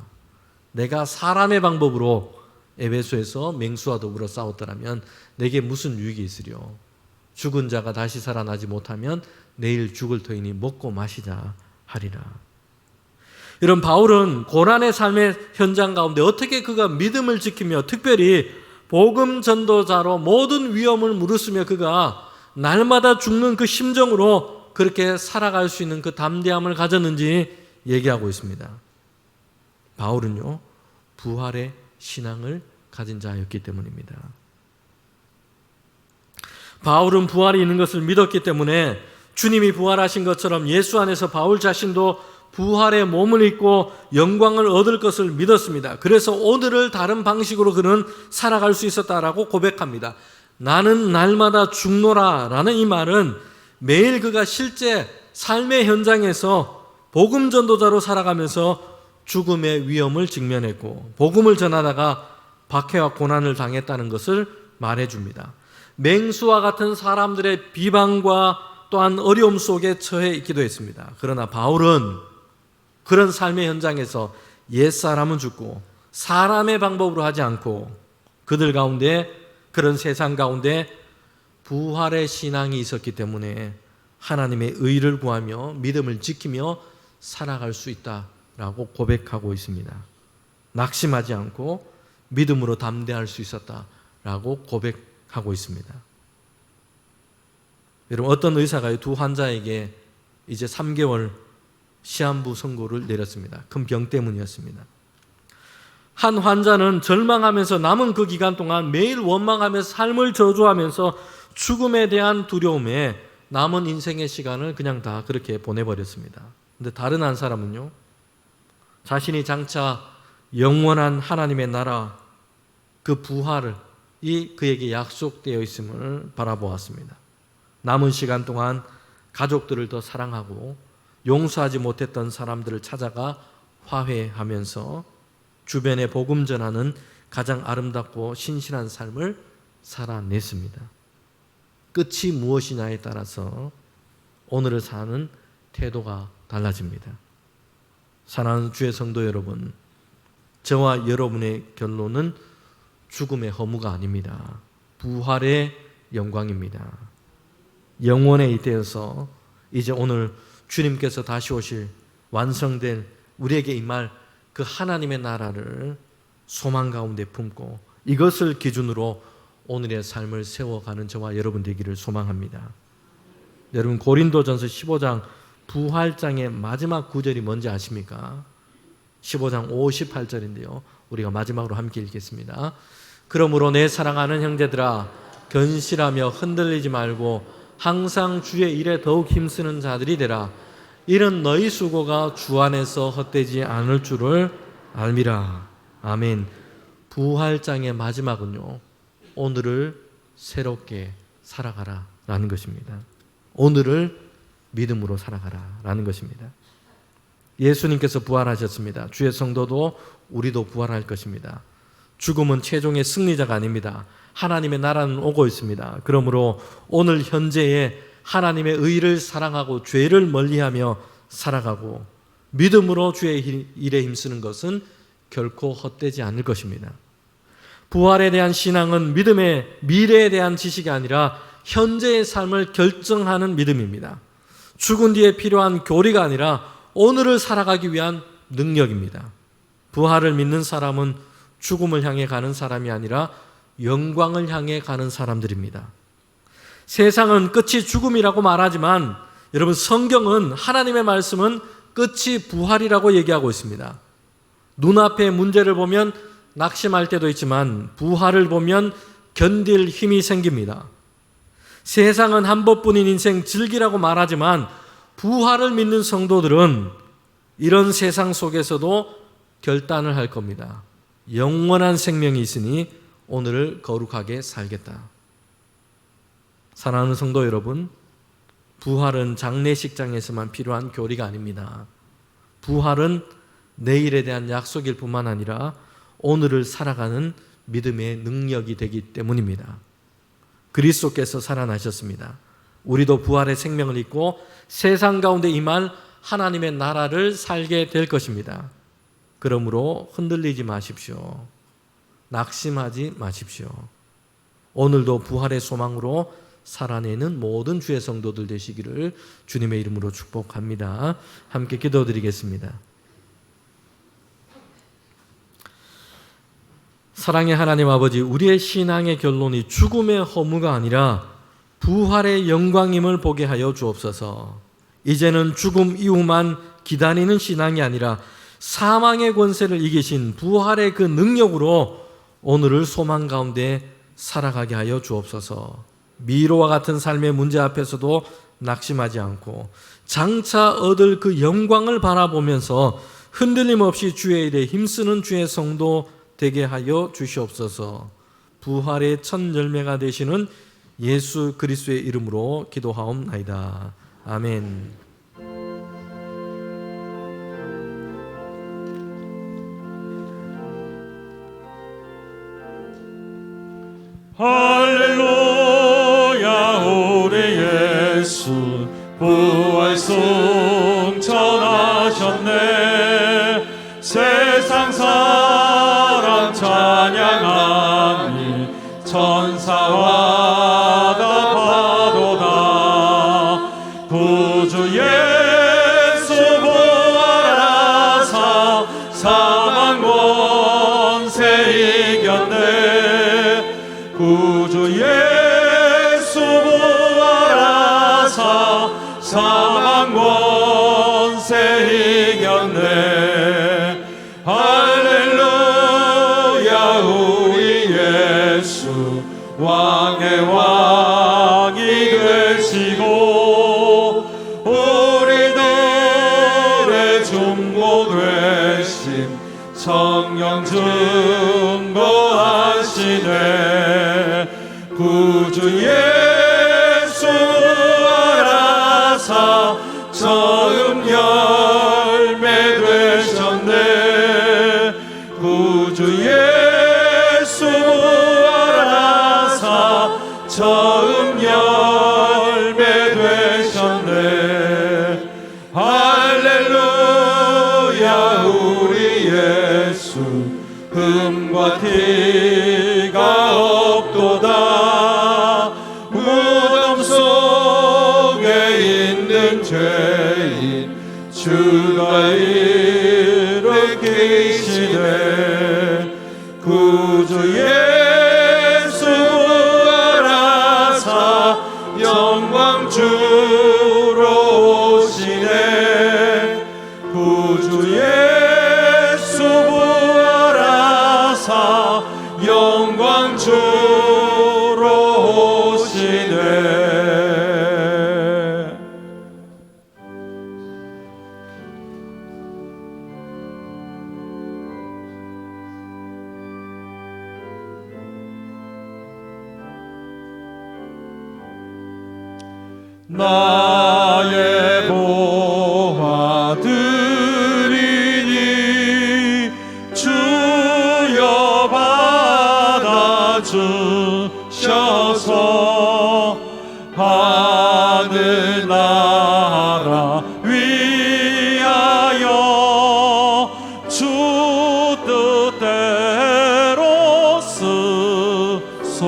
내가 사람의 방법으로 에베소에서 맹수와 더불어 싸웠더라면 내게 무슨 유익이 있으리요. 죽은 자가 다시 살아나지 못하면 내일 죽을 터이니 먹고 마시자 하리라. 이런 바울은 고난의 삶의 현장 가운데 어떻게 그가 믿음을 지키며 특별히 복음 전도자로 모든 위험을 무릅쓰며 그가 날마다 죽는 그 심정으로 그렇게 살아갈 수 있는 그 담대함을 가졌는지 얘기하고 있습니다. 바울은요, 부활의 신앙을 가진 자였기 때문입니다. 바울은 부활이 있는 것을 믿었기 때문에 주님이 부활하신 것처럼 예수 안에서 바울 자신도 부활의 몸을 입고 영광을 얻을 것을 믿었습니다. 그래서 오늘을 다른 방식으로 그는 살아갈 수 있었다라고 고백합니다. 나는 날마다 죽노라 라는 이 말은 매일 그가 실제 삶의 현장에서 복음 전도자로 살아가면서 죽음의 위험을 직면했고 복음을 전하다가 박해와 고난을 당했다는 것을 말해줍니다. 맹수와 같은 사람들의 비방과 또한 어려움 속에 처해 있기도 했습니다. 그러나 바울은 그런 삶의 현장에서 옛사람은 죽고 사람의 방법으로 하지 않고 그들 가운데, 그런 세상 가운데 부활의 신앙이 있었기 때문에 하나님의 의를 구하며 믿음을 지키며 살아갈 수 있다라고 고백하고 있습니다. 낙심하지 않고 믿음으로 담대할 수 있었다라고 고백하고 있습니다. 여러분, 어떤 의사가 두 환자에게 이제 3개월 시한부 선고를 내렸습니다. 큰 병 때문이었습니다. 한 환자는 절망하면서 남은 그 기간 동안 매일 원망하면서 삶을 저주하면서 죽음에 대한 두려움에 남은 인생의 시간을 그냥 다 그렇게 보내버렸습니다. 근데 다른 한 사람은요, 자신이 장차 영원한 하나님의 나라 그 부활이 그에게 약속되어 있음을 바라보았습니다. 남은 시간 동안 가족들을 더 사랑하고 용서하지 못했던 사람들을 찾아가 화해하면서 주변에 복음 전하는 가장 아름답고 신실한 삶을 살아냈습니다. 끝이 무엇이냐에 따라서 오늘을 사는 태도가 달라집니다. 사랑하는 주의 성도 여러분, 저와 여러분의 결론은 죽음의 허무가 아닙니다. 부활의 영광입니다. 영원에 이때여서 이제 오늘 주님께서 다시 오실 완성된 우리에게 임할 그 하나님의 나라를 소망 가운데 품고 이것을 기준으로 오늘의 삶을 세워가는 저와 여러분 되기를 소망합니다. 여러분 고린도전서 15장 부활장의 마지막 구절이 뭔지 아십니까? 15장 58절인데요. 우리가 마지막으로 함께 읽겠습니다. 그러므로 내 사랑하는 형제들아 견실하며 흔들리지 말고 항상 주의 일에 더욱 힘쓰는 자들이 되라. 이는 너희 수고가 주 안에서 헛되지 않을 줄을 알미라. 아멘. 부활장의 마지막은요, 오늘을 새롭게 살아가라 라는 것입니다. 오늘을 믿음으로 살아가라 라는 것입니다. 예수님께서 부활하셨습니다. 주의 성도도 우리도 부활할 것입니다. 죽음은 최종의 승리자가 아닙니다. 하나님의 나라는 오고 있습니다. 그러므로 오늘 현재의 하나님의 의를 사랑하고 죄를 멀리하며 살아가고 믿음으로 주의 일에 힘쓰는 것은 결코 헛되지 않을 것입니다. 부활에 대한 신앙은 믿음의 미래에 대한 지식이 아니라 현재의 삶을 결정하는 믿음입니다. 죽은 뒤에 필요한 교리가 아니라 오늘을 살아가기 위한 능력입니다. 부활을 믿는 사람은 죽음을 향해 가는 사람이 아니라 영광을 향해 가는 사람들입니다. 세상은 끝이 죽음이라고 말하지만 여러분 성경은 하나님의 말씀은 끝이 부활이라고 얘기하고 있습니다. 눈앞의 문제를 보면 낙심할 때도 있지만 부활을 보면 견딜 힘이 생깁니다. 세상은 한 번뿐인 인생 즐기라고 말하지만 부활을 믿는 성도들은 이런 세상 속에서도 결단을 할 겁니다. 영원한 생명이 있으니 오늘을 거룩하게 살겠다. 사랑하는 성도 여러분, 부활은 장례식장에서만 필요한 교리가 아닙니다. 부활은 내일에 대한 약속일 뿐만 아니라 오늘을 살아가는 믿음의 능력이 되기 때문입니다. 그리스도께서 살아나셨습니다. 우리도 부활의 생명을 입고 세상 가운데 임할 하나님의 나라를 살게 될 것입니다. 그러므로 흔들리지 마십시오. 낙심하지 마십시오. 오늘도 부활의 소망으로 살아내는 모든 주의 성도들 되시기를 주님의 이름으로 축복합니다. 함께 기도드리겠습니다. 사랑의 하나님 아버지, 우리의 신앙의 결론이 죽음의 허무가 아니라 부활의 영광임을 보게 하여 주옵소서. 이제는 죽음 이후만 기다리는 신앙이 아니라 사망의 권세를 이기신 부활의 그 능력으로 오늘을 소망 가운데 살아가게 하여 주옵소서. 미로와 같은 삶의 문제 앞에서도 낙심하지 않고 장차 얻을 그 영광을 바라보면서 흔들림 없이 주의 일에 힘쓰는 주의 성도 되게 하여 주시옵소서. 부활의 첫 열매가 되시는 예수 그리스도의 이름으로 기도하옵나이다. 아멘. 할렐루야. 우리 예수 부활 승천하셨네. 세상 사람 찬양하니 천사와 다 파도다. 구주 예수 부활하사 사망 권세 이겼네. 구주 예수 부활하사 사망 권세 이겼네. 할렐루야. 우리 예수 왕의 왕이 되시고 우리들의 중보 되시 중보하시네. 구주 예수 알아서 처음 열매 되셨네. 구주 예수 알아서 처음 열매 되셨네. 할렐루야 우리 예수 흠과 티가 없도다. 무덤 속에 있는 죄인 주가 일으키시네. 구주 예수 알아서 영광 주로 오시네. 구주 예수 알아서 영광 주로 오시네. 나의 보화들이니 주여 받아주셔서 하늘나라 위하여 주 뜻대로 쓰소서.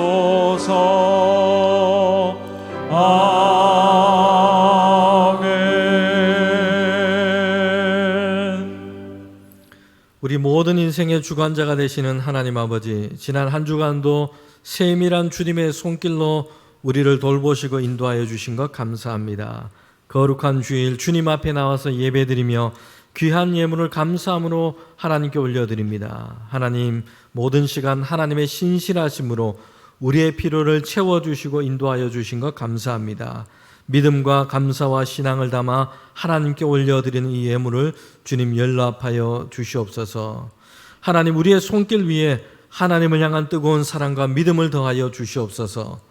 우리 모든 인생의 주관자가 되시는 하나님 아버지, 지난 한 주간도 세밀한 주님의 손길로 우리를 돌보시고 인도하여 주신 것 감사합니다. 거룩한 주일 주님 앞에 나와서 예배드리며 귀한 예물을 감사함으로 하나님께 올려드립니다. 하나님, 모든 시간 하나님의 신실하심으로 우리의 필요를 채워주시고 인도하여 주신 것 감사합니다. 믿음과 감사와 신앙을 담아 하나님께 올려드리는 이 예물을 주님 연락하여 주시옵소서. 하나님, 우리의 손길 위에 하나님을 향한 뜨거운 사랑과 믿음을 더하여 주시옵소서.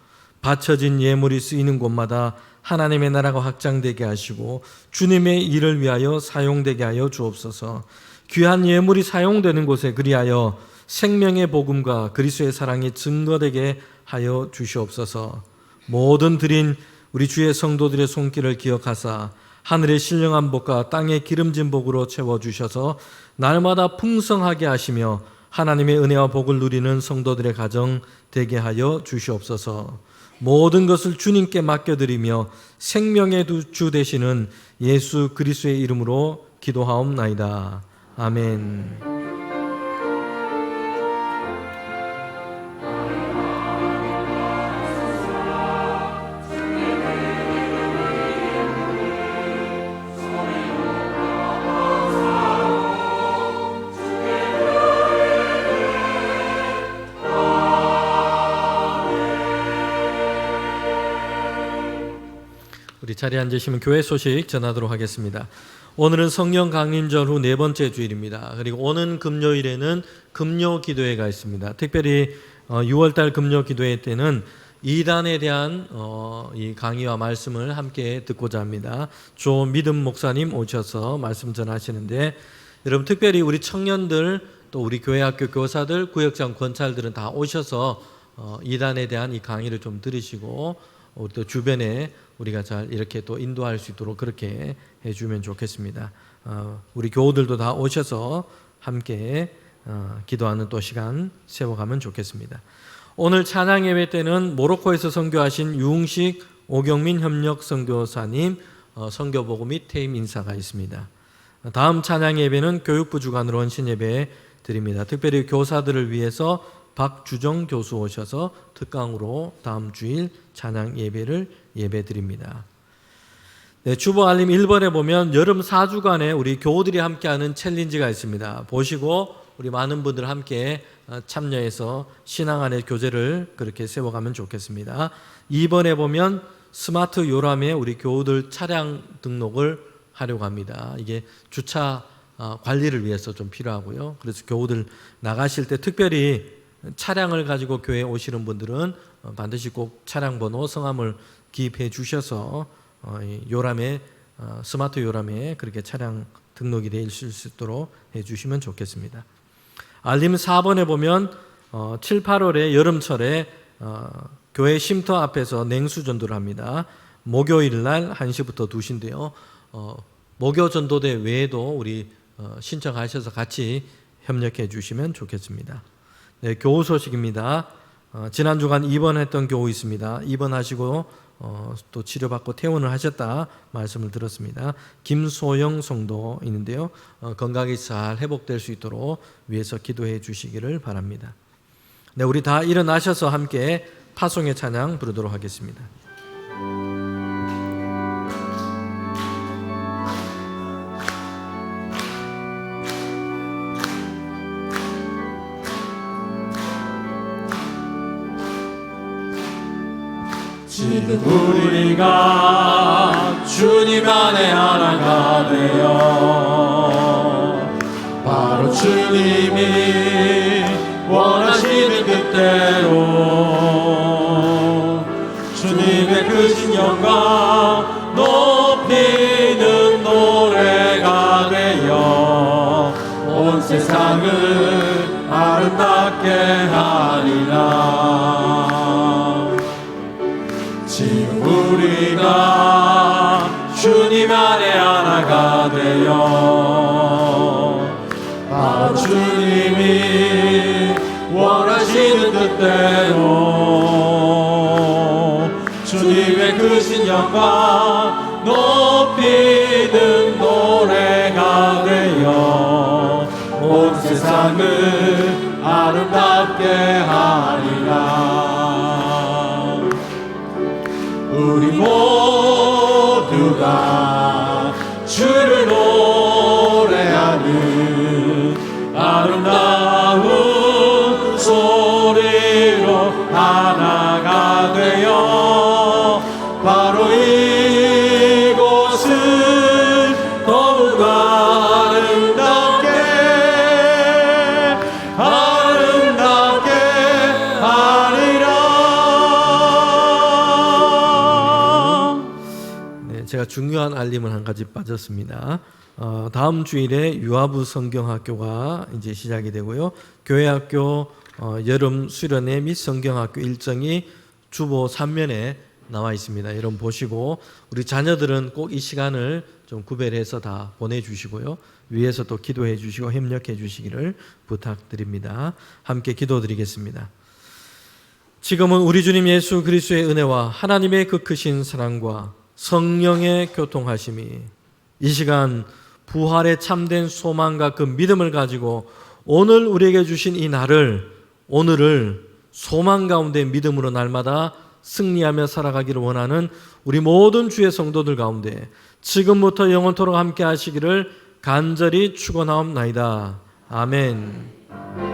바쳐진 예물이 쓰이는 곳마다 하나님의 나라가 확장되게 하시고 주님의 일을 위하여 사용되게 하여 주옵소서. 귀한 예물이 사용되는 곳에 그리하여 생명의 복음과 그리스도의 사랑이 증거되게 하여 주시옵소서. 모든 드린 우리 주의 성도들의 손길을 기억하사 하늘의 신령한 복과 땅의 기름진 복으로 채워주셔서 날마다 풍성하게 하시며 하나님의 은혜와 복을 누리는 성도들의 가정 되게 하여 주시옵소서. 모든 것을 주님께 맡겨드리며 생명의 주 되시는 예수 그리스도의 이름으로 기도하옵나이다. 아멘. 우리 자리에 앉으시면 교회 소식 전하도록 하겠습니다. 오늘은 성령 강림절 후 네 번째 주일입니다. 그리고 오는 금요일에는 금요 기도회가 있습니다. 특별히 6월달 금요 기도회 때는 이단에 대한 이 강의와 말씀을 함께 듣고자 합니다. 조 믿음 목사님 오셔서 말씀 전하시는데, 여러분 특별히 우리 청년들 또 우리 교회학교 교사들 구역장 권찰들은 다 오셔서 이단에 대한 이 강의를 좀 들으시고 우리 또 주변에 우리가 잘 이렇게 또 인도할 수 있도록 그렇게 해주면 좋겠습니다. 우리 교우들도 다 오셔서 함께 기도하는 또 시간 세워가면 좋겠습니다. 오늘 찬양 예배 때는 모로코에서 선교하신 유흥식 오경민 협력 선교사님 선교보고 및 퇴임 인사가 있습니다. 다음 찬양 예배는 교육부 주관으로 헌신 예배 드립니다. 특별히 교사들을 위해서 박주정 교수 오셔서 특강으로 다음 주일 찬양 예배를 예배드립니다. 네, 주보 알림 1번에 보면 여름 4주간에 우리 교우들이 함께하는 챌린지가 있습니다. 보시고 우리 많은 분들 함께 참여해서 신앙 안의 교제를 그렇게 세워가면 좋겠습니다. 2번에 보면 스마트 요람에 우리 교우들 차량 등록을 하려고 합니다. 이게 주차 관리를 위해서 좀 필요하고요. 그래서 교우들 나가실 때 특별히 차량을 가지고 교회에 오시는 분들은 반드시 꼭 차량 번호, 성함을 기입해 주셔서 이 요람에 스마트 요람에 그렇게 차량 등록이 되어 있을 수 있도록 해 주시면 좋겠습니다. 알림 4번에 보면 7, 8월에 여름철에 교회 쉼터 앞에서 냉수 전도를 합니다. 목요일 날 1시부터 2시인데요. 목요 전도대 외에도 우리 신청하셔서 같이 협력해 주시면 좋겠습니다. 네, 교우 소식입니다. 지난 주간 입원했던 교우 있습니다. 입원하시고 또 치료받고 퇴원을 하셨다 말씀을 들었습니다. 김소영 성도 있는데요. 건강이 잘 회복될 수 있도록 위해서 기도해 주시기를 바랍니다. 네, 우리 다 일어나셔서 함께 파송의 찬양 부르도록 하겠습니다. 지금 우리가 주님 안에 하나가 되어 바로 주님이 원하시는 뜻대로 주님의 크신 영광 높이는 노래가 되어 온 세상을 아름답게 하리라. 지금 우리가 주님 안에 하나가 되어 바로 주님이 원하시는 뜻대로 주님의 크신 영광 높이는 노래가 되어 온 세상을 아름답게 하리라. 우리 모두가 주를 노래하는 아름다운 소리로 하나가 되어 바로 이곳을 더욱 아름답게 하리라. 제가 중요한 알림을 한 가지 빠졌습니다. 다음 주일에 유아부 성경학교가 이제 시작이 되고요. 교회학교 여름 수련회 및 성경학교 일정이 주보 3면에 나와 있습니다. 여러분 보시고 우리 자녀들은 꼭 이 시간을 좀 구별해서 다 보내주시고요. 위에서 또 기도해 주시고 협력해 주시기를 부탁드립니다. 함께 기도드리겠습니다. 지금은 우리 주님 예수 그리스도의 은혜와 하나님의 그 크신 사랑과 성령의 교통하심이 이 시간 부활의 참된 소망과 그 믿음을 가지고 오늘 우리에게 주신 이 날을 오늘을 소망 가운데 믿음으로 날마다 승리하며 살아가기를 원하는 우리 모든 주의 성도들 가운데 지금부터 영원토록 함께 하시기를 간절히 축원하옵나이다. 아멘.